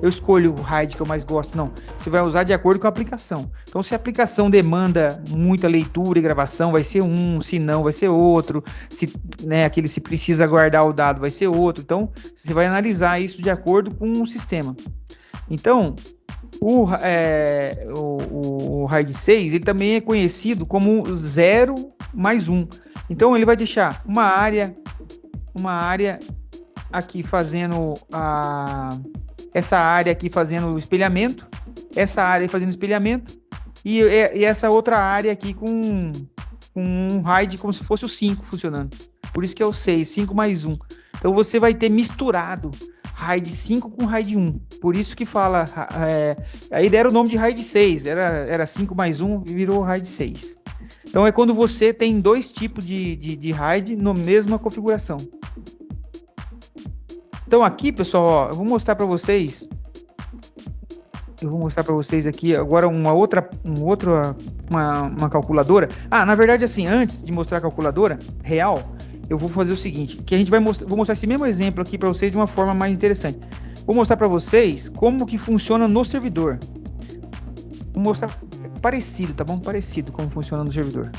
Eu escolho o RAID que eu mais gosto. Não, você vai usar de acordo com a aplicação. Então, se a aplicação demanda muita leitura e gravação, vai ser um, se não, vai ser outro. Se precisa guardar o dado, vai ser outro. Então, você vai analisar isso de acordo com o sistema. Então, o RAID 6, ele também é conhecido como 0+1. Então, ele vai deixar uma área aqui fazendo essa área aqui fazendo o espelhamento, essa área fazendo espelhamento, e essa outra área aqui com um RAID como se fosse o 5 funcionando. Por isso que é o 6, 5+1. Então, você vai ter misturado RAID 5 com RAID 1. Por isso que fala... aí deram o nome de RAID 6. Era 5+1 e virou RAID 6. Então, é quando você tem 2 tipos de RAID na mesma configuração. Então, aqui, pessoal, ó, eu vou mostrar para vocês... aqui agora uma calculadora. Na verdade, assim, antes de mostrar a calculadora real... eu vou fazer o seguinte, que vou mostrar esse mesmo exemplo aqui para vocês de uma forma mais interessante. Vou mostrar para vocês como que funciona no servidor. Vou mostrar parecido, tá bom? Parecido como funciona no servidor.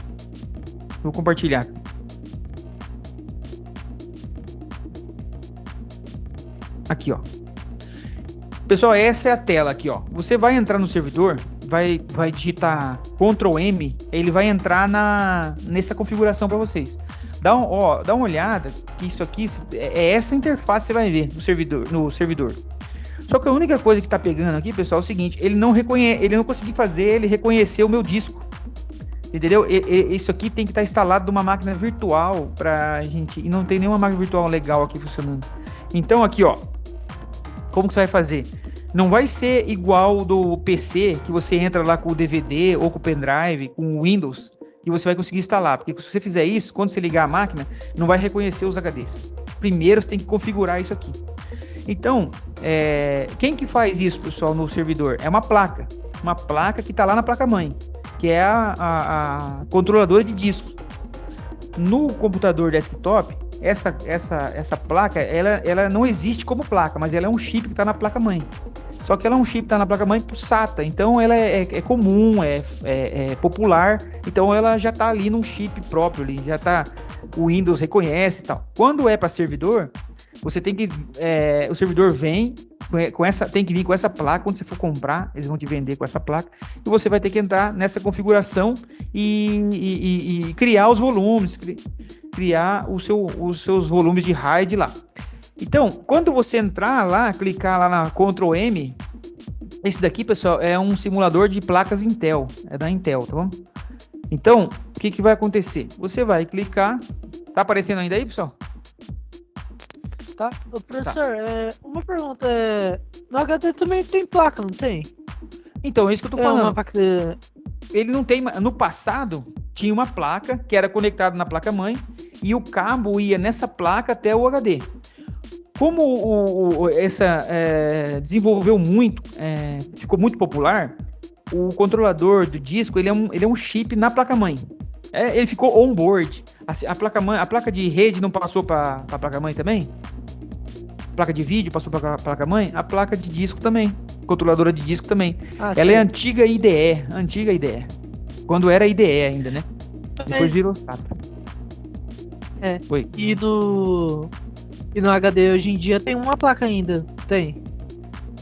Vou compartilhar. Aqui, ó. Pessoal, essa é a tela aqui, ó. Você vai entrar no servidor, vai digitar Ctrl+M, ele vai entrar nessa configuração para vocês. Dá uma olhada, que isso aqui é essa interface que você vai ver no servidor. Só que a única coisa que tá pegando aqui, pessoal, é o seguinte, ele não conseguiu ele reconhecer o meu disco. Entendeu? Isso aqui tem que estar instalado numa máquina virtual pra gente, e não tem nenhuma máquina virtual legal aqui funcionando. Então aqui, ó, como que você vai fazer? Não vai ser igual do PC, que você entra lá com o DVD ou com o pendrive, com o Windows, que você vai conseguir instalar, porque se você fizer isso, quando você ligar a máquina, não vai reconhecer os HDs. Primeiro você tem que configurar isso aqui. Então, quem que faz isso, pessoal, no servidor? É uma placa que está lá na placa-mãe, que é a controladora de disco. No computador desktop, essa placa, ela não existe como placa, mas ela é um chip que está na placa-mãe. Só que ela é um chip que está na placa-mãe por SATA, então ela é comum, é popular, então ela já está ali num chip próprio, ali, já está, o Windows reconhece e tal. Quando é para servidor, você tem que, o servidor vem tem que vir com essa placa, quando você for comprar, eles vão te vender com essa placa, e você vai ter que entrar nessa configuração e criar os volumes, criar os seus volumes de RAID lá. Então, quando você entrar lá, clicar lá na Ctrl+M, esse daqui, pessoal, é um simulador de placas Intel, é da Intel, tá bom? Então, o que vai acontecer? Você vai clicar. Tá aparecendo ainda aí, pessoal? Tá? Ô, professor, uma pergunta. No HD também tem placa, não tem? Então, é isso que eu tô É falando. uma placa. Ele não tem. No passado, tinha uma placa que era conectada na placa-mãe e o cabo ia nessa placa até o HD. Como desenvolveu muito, ficou muito popular, o controlador do disco ele é um chip na placa-mãe. Ele ficou on-board. A placa de rede não passou para a placa-mãe também? A placa de vídeo passou para a placa-mãe? A placa de disco também. Controladora de disco também. Ela é antiga IDE. Quando era IDE ainda, né? Depois virou SATA. Oi. E no HD hoje em dia tem uma placa ainda. Tem.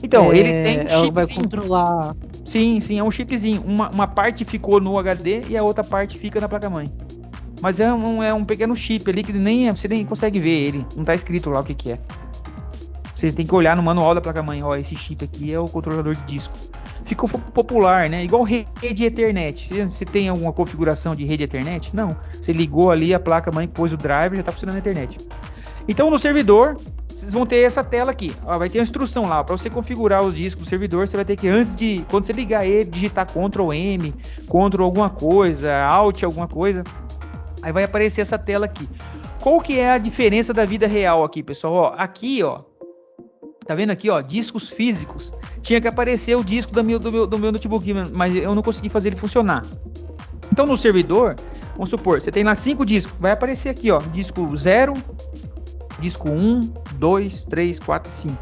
Então, ele tem um chipzinho. Ela vai controlar. Sim, é um chipzinho. Uma parte ficou no HD e a outra parte fica na placa-mãe. Mas é um pequeno chip ali que você nem consegue ver ele. Não tá escrito lá o que é. Você tem que olhar no manual da placa-mãe. Ó, esse chip aqui é o controlador de disco. Ficou popular, né? Igual rede Ethernet. Você tem alguma configuração de rede Ethernet? Não. Você ligou ali a placa-mãe, pôs o driver, já tá funcionando a internet. Então, no servidor, vocês vão ter essa tela aqui. Ó, vai ter uma instrução lá. Para você configurar os discos do servidor, você vai ter que, quando você ligar ele, digitar Ctrl+M, Ctrl alguma coisa, Alt alguma coisa. Aí vai aparecer essa tela aqui. Qual que é a diferença da vida real aqui, pessoal? Ó, aqui, ó. Tá vendo aqui, ó? Discos físicos. Tinha que aparecer o disco do meu notebook, mas eu não consegui fazer ele funcionar. Então, no servidor, vamos supor, você tem lá 5 discos. Vai aparecer aqui, ó. Disco 0... Disco 1, 2, 3, 4 e 5.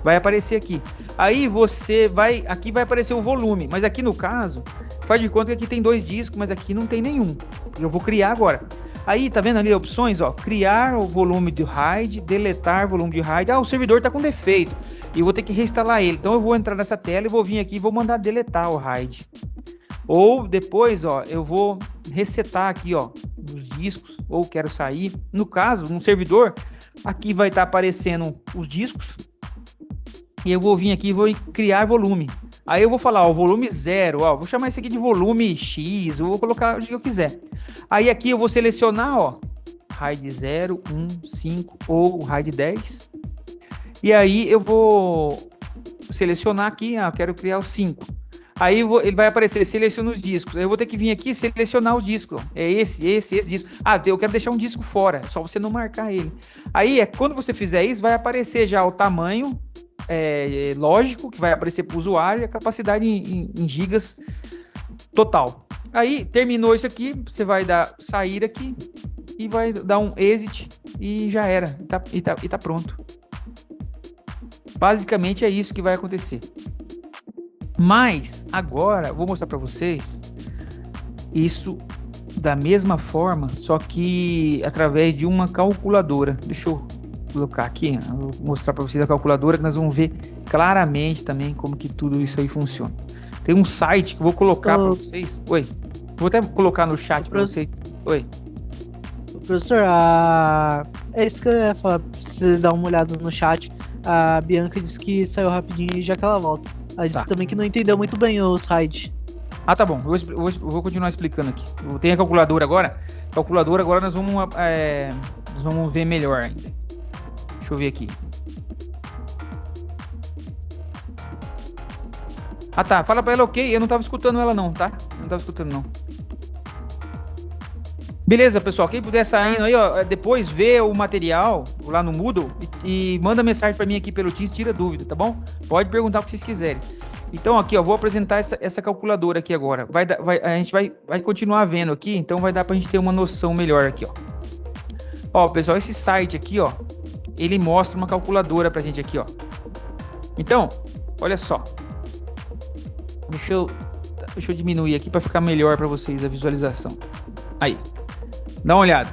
Vai aparecer aqui. Aí aqui vai aparecer o volume. Mas aqui no caso, faz de conta que aqui tem 2 discos, mas aqui não tem nenhum. Eu vou criar agora. Aí, tá vendo ali opções, ó? Criar o volume de RAID, deletar volume de RAID. O servidor tá com defeito. E eu vou ter que reinstalar ele. Então eu vou entrar nessa tela e vou vir aqui e vou mandar deletar o RAID. Ou depois, ó, eu vou resetar aqui, ó, os discos, ou quero sair. No caso, no servidor, aqui vai estar aparecendo os discos. E eu vou vir aqui e vou criar volume. Aí eu vou falar, ó, volume 0, ó, vou chamar isso aqui de volume X, eu vou colocar o que eu quiser. Aí aqui eu vou selecionar, ó, RAID 0, 1, 5 ou RAID 10. E aí eu vou selecionar aqui, eu quero criar o 5. Aí ele vai aparecer, seleciona os discos. Aí eu vou ter que vir aqui e selecionar o disco. É esse disco. Eu quero deixar um disco fora, é só você não marcar ele. Aí, quando você fizer isso, vai aparecer já o tamanho lógico, que vai aparecer para o usuário, e a capacidade em gigas total. Aí, terminou isso aqui, você vai dar sair aqui e vai dar um exit e já era. E tá pronto. Basicamente é isso que vai acontecer. Mas, agora, vou mostrar para vocês isso da mesma forma, só que através de uma calculadora. Deixa eu colocar aqui, vou mostrar para vocês a calculadora, que nós vamos ver claramente também como que tudo isso aí funciona. Tem um site que eu vou colocar para vocês. Oi. Vou até colocar no chat para vocês. Oi. Professor, é isso que eu ia falar, pra você dar uma olhada no chat. A Bianca disse que saiu rapidinho e já que ela volta. Ela disse também que não entendeu muito bem os RAID. Tá bom. Eu vou continuar explicando aqui. Eu tenho a calculadora agora. Agora nós vamos ver melhor ainda. Deixa eu ver aqui. Tá. Fala pra ela ok. Eu não tava escutando ela não, tá? Não tava escutando não. Beleza, pessoal. Quem puder saindo aí, ó, depois vê o material lá no Moodle e manda mensagem pra mim aqui pelo Teams, tira dúvida, tá bom? Pode perguntar o que vocês quiserem. Então aqui, ó, vou apresentar essa calculadora aqui agora. A gente vai continuar vendo aqui, então vai dar pra gente ter uma noção melhor aqui, ó. Ó, pessoal, esse site aqui, ó, ele mostra uma calculadora pra gente aqui, ó. Então, olha só. Deixa eu diminuir aqui pra ficar melhor pra vocês a visualização. Aí. Dá uma olhada.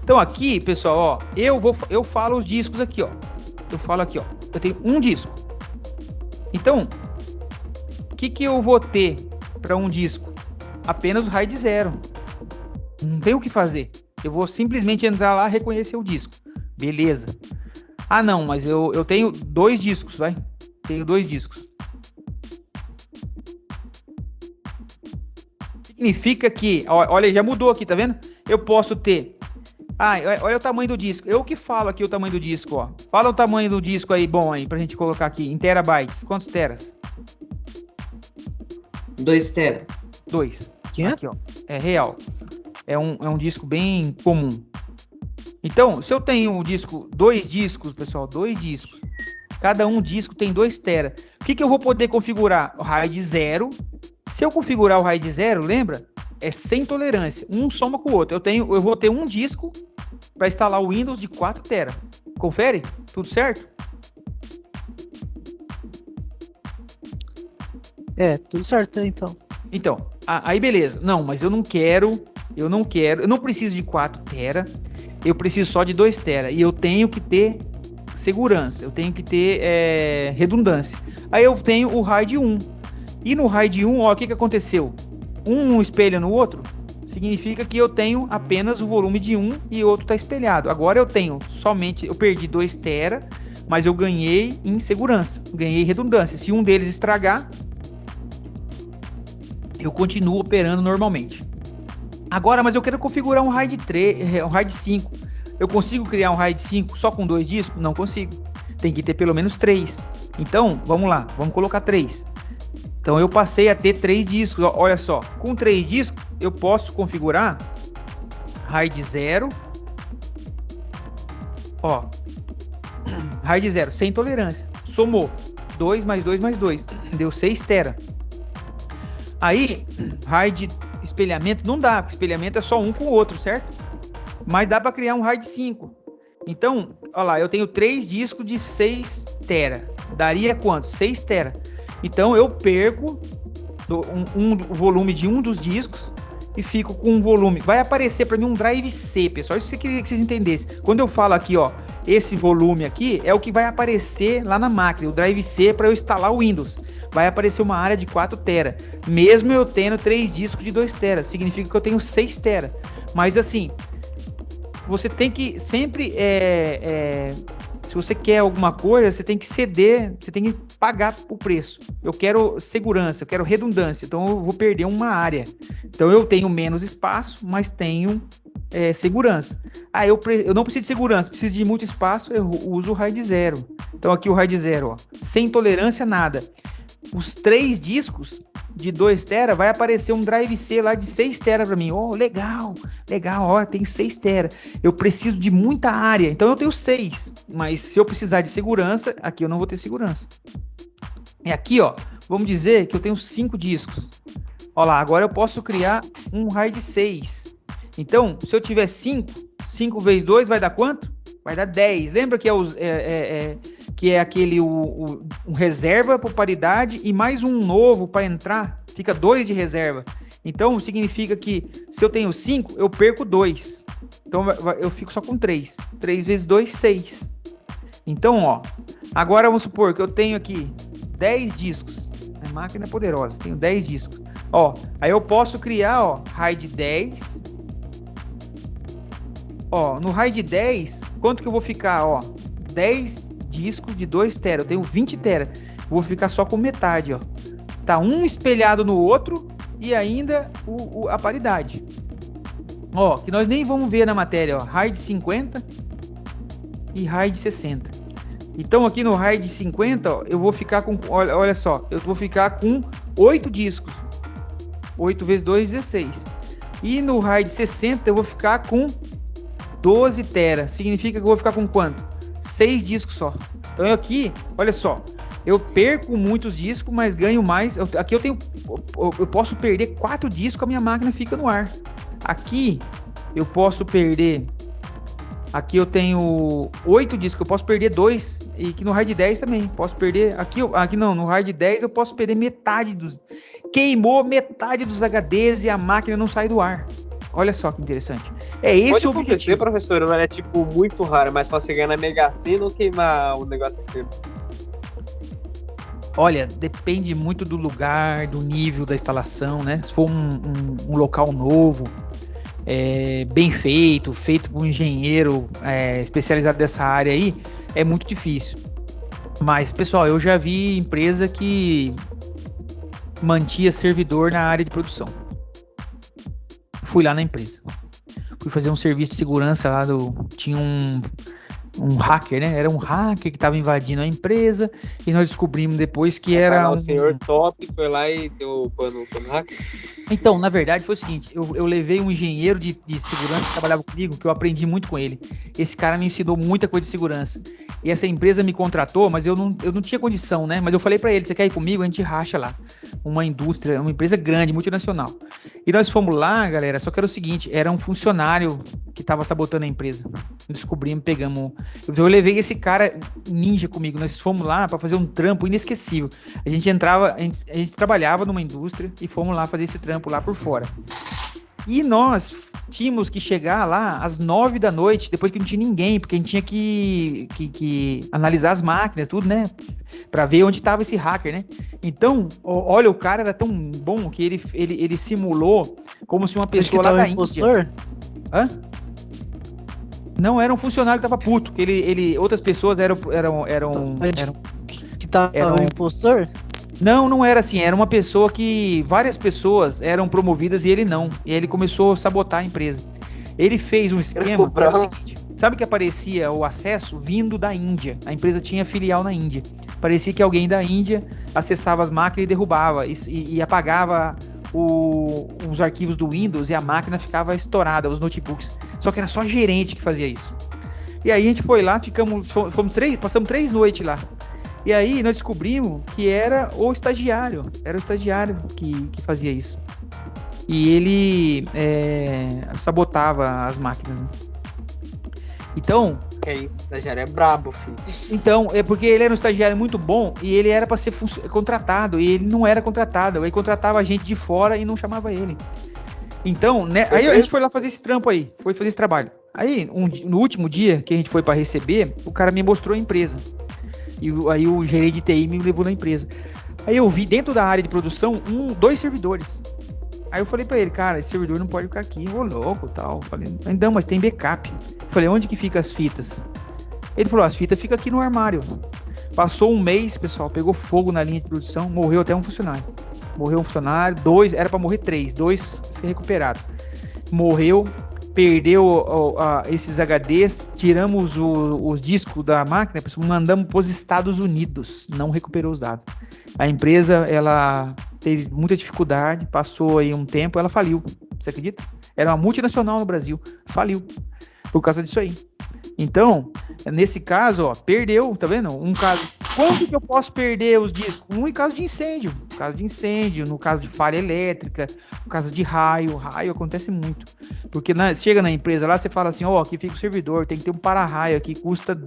Então aqui, pessoal, ó, eu falo os discos aqui, ó. Eu falo aqui, ó. Eu tenho um disco. Então, o que eu vou ter para um disco? Apenas o RAID 0. Não tem o que fazer. Eu vou simplesmente entrar lá e reconhecer o disco. Beleza. Não, mas eu tenho 2 discos, vai. Tenho 2 discos. O Significa que, olha, já mudou aqui, tá vendo? Eu posso ter... olha o tamanho do disco. Eu que falo aqui o tamanho do disco, ó. Fala o tamanho do disco aí, bom aí, pra gente colocar aqui, em terabytes. Quantos teras? 2 tera. 2. Que? Aqui, ó. É real. É um disco bem comum. Então, se eu tenho um disco, 2 discos, pessoal, 2 discos. Cada um disco tem 2 tera. O que eu vou poder configurar? O RAID 0. Se eu configurar o RAID 0, lembra? É sem tolerância. Um soma com o outro. Eu vou ter um disco para instalar o Windows de 4 tera. Confere? Tudo certo? Tudo certo então. Então, aí beleza. Não, mas eu não preciso de 4 tera. Eu preciso só de 2 tera. E eu tenho que ter segurança. Eu tenho que ter redundância. Aí eu tenho o RAID 1. E no RAID 1, ó, o que aconteceu? Um espelha no outro, significa que eu tenho apenas o volume de um e o outro está espelhado. Agora eu perdi 2 tera, mas eu ganhei em segurança, ganhei redundância. Se um deles estragar, eu continuo operando normalmente. Agora, mas eu quero configurar um RAID 3, um RAID 5. Eu consigo criar um RAID 5 só com 2 discos? Não consigo. Tem que ter pelo menos 3. Então, vamos lá, vamos colocar 3. Então eu passei a ter 3 discos, olha só, com 3 discos eu posso configurar RAID 0, ó, RAID 0, sem tolerância, somou 2 mais 2 mais 2, deu 6 tera. Aí, RAID espelhamento não dá, porque espelhamento é só um com o outro, certo? Mas dá para criar um RAID 5. Então, olha lá, eu tenho 3 discos de 6 tera, daria quanto? 6 tera. Então eu perco o volume de um dos discos e fico com um volume. Vai aparecer para mim um drive C, pessoal. Isso que eu queria que vocês entendessem. Quando eu falo aqui, ó, esse volume aqui é o que vai aparecer lá na máquina. O drive C para eu instalar o Windows. Vai aparecer uma área de 4 tera. Mesmo eu tendo 3 discos de 2 tera. Significa que eu tenho 6 tera. Mas assim, você tem que sempre... se você quer alguma coisa, você tem que ceder, você tem que pagar o preço. Eu quero segurança, eu quero redundância, então eu vou perder uma área. Então eu tenho menos espaço, mas tenho segurança. Eu não preciso de segurança, preciso de muito espaço, eu uso o RAID 0. Então aqui o RAID 0, ó, sem tolerância, nada. Os 3 discos de 2 tera, vai aparecer um drive C lá de 6 tera para mim. Oh, legal, ó, tenho 6 tera. Eu preciso de muita área, então eu tenho 6. Mas se eu precisar de segurança, aqui eu não vou ter segurança. E aqui, ó, vamos dizer que eu tenho 5 discos. Ó lá, agora eu posso criar um RAID 6. Então, se eu tiver 5 vezes 2 vai dar quanto? Vai dar 10. Lembra que é aquele um reserva por paridade e mais um novo para entrar? Fica 2 de reserva. Então, significa que se eu tenho 5, eu perco 2. Então, eu fico só com 3. 3 vezes 2, 6. Então, ó, agora vamos supor que eu tenho aqui 10 discos. A máquina é poderosa, tenho 10 discos. Ó, aí eu posso criar, ó, RAID 10. Ó, no RAID 10, quanto que eu vou ficar, ó? 10 discos de 2 tera, eu tenho 20 tera. Vou ficar só com metade, ó. Tá um espelhado no outro e ainda a paridade. Ó, que nós nem vamos ver na matéria, ó. RAID 50 e RAID 60. Então aqui no RAID 50, ó, eu vou ficar com, olha só, eu vou ficar com 8 discos. 8 vezes 2, 16. E no RAID 60 eu vou ficar com 12 tera. Significa que eu vou ficar com quanto? 6 discos só. Então aqui, olha só, eu perco muitos discos, mas ganho mais. Aqui eu posso perder 4 discos, a minha máquina fica no ar. Aqui eu posso perder. Aqui eu tenho 8 discos, eu posso perder 2. E aqui no RAID 10 também. Posso perder. Aqui não, no RAID 10 eu posso perder metade dos. Queimou metade dos HDs e a máquina não sai do ar. Olha só que interessante. É esse o objetivo. Professor, mas é tipo muito raro, mas pra você ganhar na Mega Sena ou queimar o negócio inteiro? Olha, depende muito do lugar, do nível da instalação, né? Se for um local novo, bem feito por um engenheiro especializado dessa área aí, é muito difícil. Mas, pessoal, eu já vi empresa que mantinha servidor na área de produção. Fui lá na empresa. Fui fazer um serviço de segurança lá tinha um hacker, né? Era um hacker que estava invadindo a empresa e nós descobrimos depois que era O senhor top foi lá e deu o pano no hacker? Então, na verdade, foi o seguinte, eu levei um engenheiro de segurança que trabalhava comigo, que eu aprendi muito com ele. Esse cara me ensinou muita coisa de segurança. E essa empresa me contratou, mas eu não tinha condição, né? Mas eu falei pra ele, você quer ir comigo? A gente racha lá. Uma indústria, uma empresa grande, multinacional. E nós fomos lá, galera, só que era o seguinte, era um funcionário que tava sabotando a empresa. Descobrimos, pegamos... Eu levei esse cara ninja comigo, nós fomos lá pra fazer um trampo inesquecível. A gente trabalhava numa indústria e fomos lá fazer esse trampo lá por fora. E nós tínhamos que chegar lá às 9 da noite, depois que não tinha ninguém, porque a gente tinha que analisar as máquinas, tudo, né? Pra ver onde tava esse hacker, né? Então, olha, o cara era tão bom que ele simulou como se uma pessoa lá da Índia... Hã? Não, era um funcionário que tava puto, que outras pessoas eram Que tava um impostor? Não era assim, era uma pessoa que várias pessoas eram promovidas e ele não. E aí ele começou a sabotar a empresa. Ele fez um esquema que era o seguinte, sabe que aparecia o acesso vindo da Índia? A empresa tinha filial na Índia. Parecia que alguém da Índia acessava as máquinas e derrubava e apagava os arquivos do Windows e a máquina ficava estourada, os notebooks. Só que era só gerente que fazia isso. E aí a gente foi lá, passamos 3 noites lá. E aí nós descobrimos que era o estagiário que fazia isso. E ele sabotava as máquinas, né? Então... É isso, o estagiário é brabo, filho. Então, é porque ele era um estagiário muito bom e ele era para ser contratado, e ele não era contratado. Aí contratava a gente de fora e não chamava ele. Então, né, aí a gente foi lá fazer esse trampo aí, foi fazer esse trabalho. Aí, no último dia que a gente foi para receber, o cara me mostrou a empresa. E aí o gerente de TI me levou na empresa. Aí eu vi dentro da área de produção 2 servidores. Aí eu falei pra ele, cara, esse servidor não pode ficar aqui, ô louco, tal. Falei, não, mas tem backup. Falei, onde que fica as fitas? Ele falou, as fitas ficam aqui no armário. Passou um mês, pessoal, pegou fogo na linha de produção, morreu até um funcionário. Morreu um funcionário, 2, era pra morrer 3, 2 se recuperaram. Morreu, perdeu esses HDs, tiramos os discos da máquina, mandamos para os Estados Unidos, não recuperou os dados. A empresa, ela teve muita dificuldade, passou aí um tempo, ela faliu, você acredita? Era uma multinacional no Brasil, faliu, por causa disso aí. Então, nesse caso, ó, perdeu, tá vendo? Um caso, quando que eu posso perder os discos? Em caso de incêndio, no caso de falha elétrica, no caso de raio acontece muito. Porque chega na empresa lá, você fala assim, ó, aqui fica o servidor, tem que ter um para-raio aqui, custa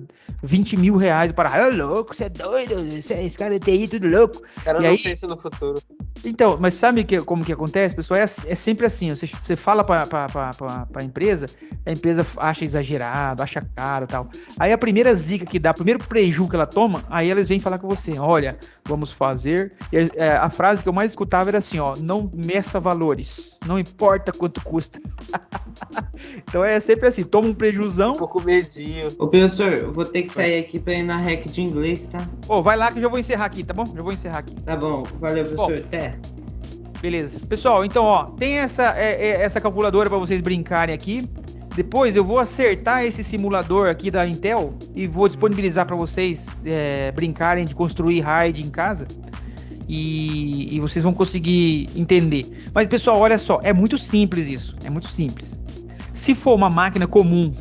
20 mil reais o para-raio. Ô, louco, você é doido, esse cara é TI, tudo louco. O cara não pensa no futuro. Então, mas sabe como que acontece, pessoal? É sempre assim, você fala pra empresa, a empresa acha exagerado, acha caro e tal. Aí a primeira zica que dá, o primeiro preju que ela toma, aí eles vêm falar com você, olha, vamos fazer... E a frase que eu mais escutava era assim, ó, não meça valores, não importa quanto custa. Então é sempre assim, toma um prejuzão. Um pouco medinho. Ô, professor, eu vou ter que sair aqui pra ir na rec de inglês, tá? Ô, vai lá que eu já vou encerrar aqui, tá bom? Já vou encerrar aqui. Tá bom, valeu, professor, até. Beleza. Pessoal, então, ó, tem essa calculadora pra vocês brincarem aqui. Depois eu vou acertar esse simulador aqui da Intel e vou disponibilizar para vocês brincarem de construir RAID em casa e vocês vão conseguir entender. Mas, pessoal, olha só, é muito simples isso, é muito simples. Se for uma máquina comum,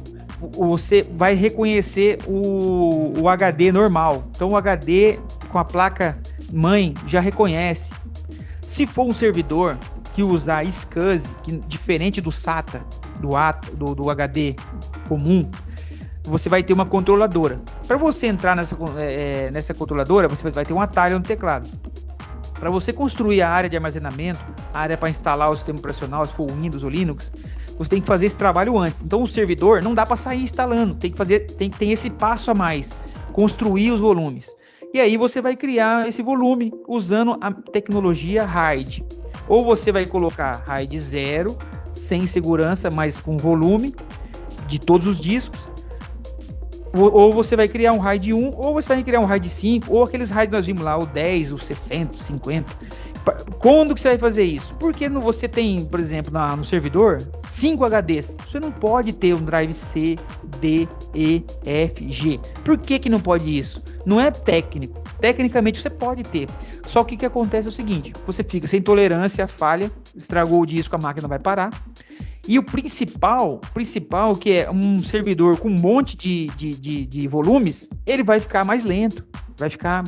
você vai reconhecer o HD normal. Então, o HD com a placa mãe já reconhece. Se for um servidor que usar SCSI, que diferente do SATA, do HD comum, você vai ter uma controladora. Para você entrar nessa controladora, você vai ter um atalho no teclado. Para você construir a área de armazenamento, a área para instalar o sistema operacional, se for Windows ou Linux, você tem que fazer esse trabalho antes. Então o servidor não dá para sair instalando, tem que ter esse passo a mais, construir os volumes. E aí você vai criar esse volume usando a tecnologia RAID. Ou você vai colocar RAID 0, sem segurança, mas com volume de todos os discos. Ou você vai criar um RAID 1, ou você vai criar um RAID 5, ou aqueles RAID que nós vimos lá, o 10, o 60, o 50. Quando que você vai fazer isso? Porque você tem, por exemplo, no servidor, 5 HDs. Você não pode ter um drive C, D, E, F, G. Por que não pode isso? Não é técnico. Tecnicamente você pode ter. Só que o que acontece é o seguinte, você fica sem tolerância, falha, estragou o disco, a máquina vai parar. E o principal, que é um servidor com um monte de volumes, ele vai ficar mais lento. Vai ficar.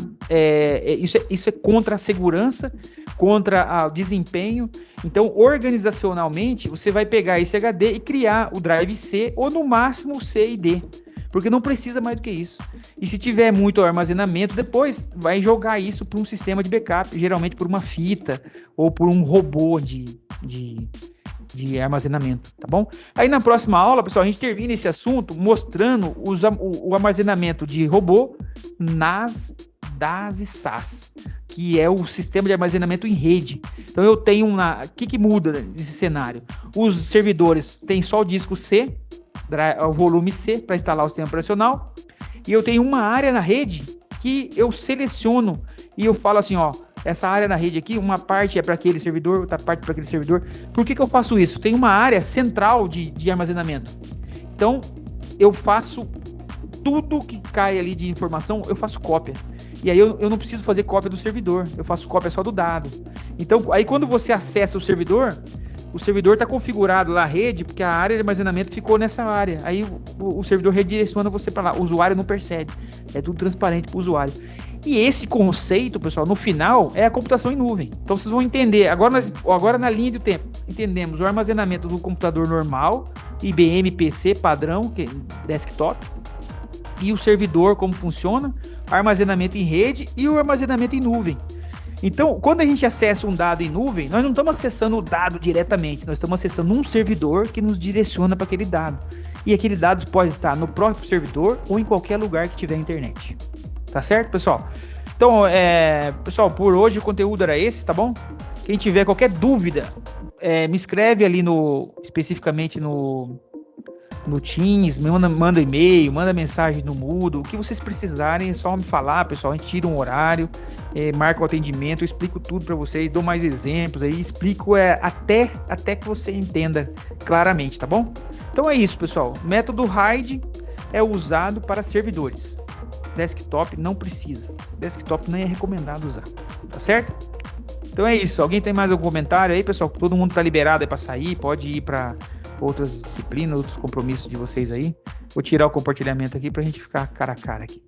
Isso é contra a segurança, contra o desempenho. Então, organizacionalmente, você vai pegar esse HD e criar o drive C, ou no máximo C e D. Porque não precisa mais do que isso. E se tiver muito armazenamento, depois vai jogar isso para um sistema de backup, geralmente por uma fita ou por um robô de armazenamento, tá bom? Aí na próxima aula, pessoal, a gente termina esse assunto mostrando o armazenamento de robô NAS, DAS e SAS, que é o sistema de armazenamento em rede. Então eu tenho o que muda nesse cenário? Os servidores têm só o disco C, o volume C para instalar o sistema operacional, e eu tenho uma área na rede que eu seleciono e eu falo assim, ó, essa área na rede aqui, uma parte é para aquele servidor, outra parte para aquele servidor. Por que eu faço isso? Tem uma área central de armazenamento. Então, eu faço tudo que cai ali de informação, eu faço cópia. E aí eu não preciso fazer cópia do servidor, eu faço cópia só do dado. Então, aí quando você acessa o servidor está configurado lá a rede, porque a área de armazenamento ficou nessa área. Aí o servidor redireciona você para lá. O usuário não percebe. É tudo transparente para o usuário. E esse conceito, pessoal, no final, é a computação em nuvem. Então vocês vão entender. Agora na linha do tempo, entendemos o armazenamento do computador normal, IBM PC padrão, que é desktop, e o servidor, como funciona, armazenamento em rede e o armazenamento em nuvem. Então, quando a gente acessa um dado em nuvem, nós não estamos acessando o dado diretamente, nós estamos acessando um servidor que nos direciona para aquele dado. E aquele dado pode estar no próprio servidor ou em qualquer lugar que tiver internet. Tá certo, pessoal? Então, pessoal, por hoje o conteúdo era esse, tá bom? Quem tiver qualquer dúvida, me escreve ali especificamente no Teams, manda e-mail, manda mensagem no Moodle, o que vocês precisarem, é só me falar, pessoal, a gente tira um horário, marca o atendimento, eu explico tudo para vocês, dou mais exemplos aí, explico até que você entenda claramente, tá bom? Então é isso, pessoal, o método RAID é usado para servidores, desktop não precisa, desktop não é recomendado usar, tá certo? Então é isso, alguém tem mais algum comentário aí, pessoal? Todo mundo tá liberado aí para sair, pode ir para outras disciplinas, outros compromissos de vocês aí. Vou tirar o compartilhamento aqui pra gente ficar cara a cara aqui.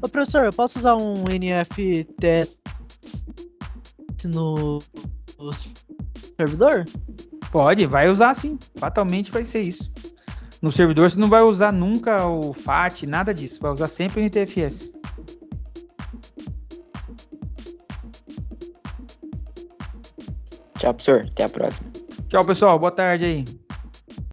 Ô professor, eu posso usar um NFTS no servidor? Pode, vai usar sim. Fatalmente vai ser isso. No servidor você não vai usar nunca o FAT, nada disso. Vai usar sempre o NTFS. Tchau, professor. Até a próxima. Tchau, pessoal. Boa tarde aí.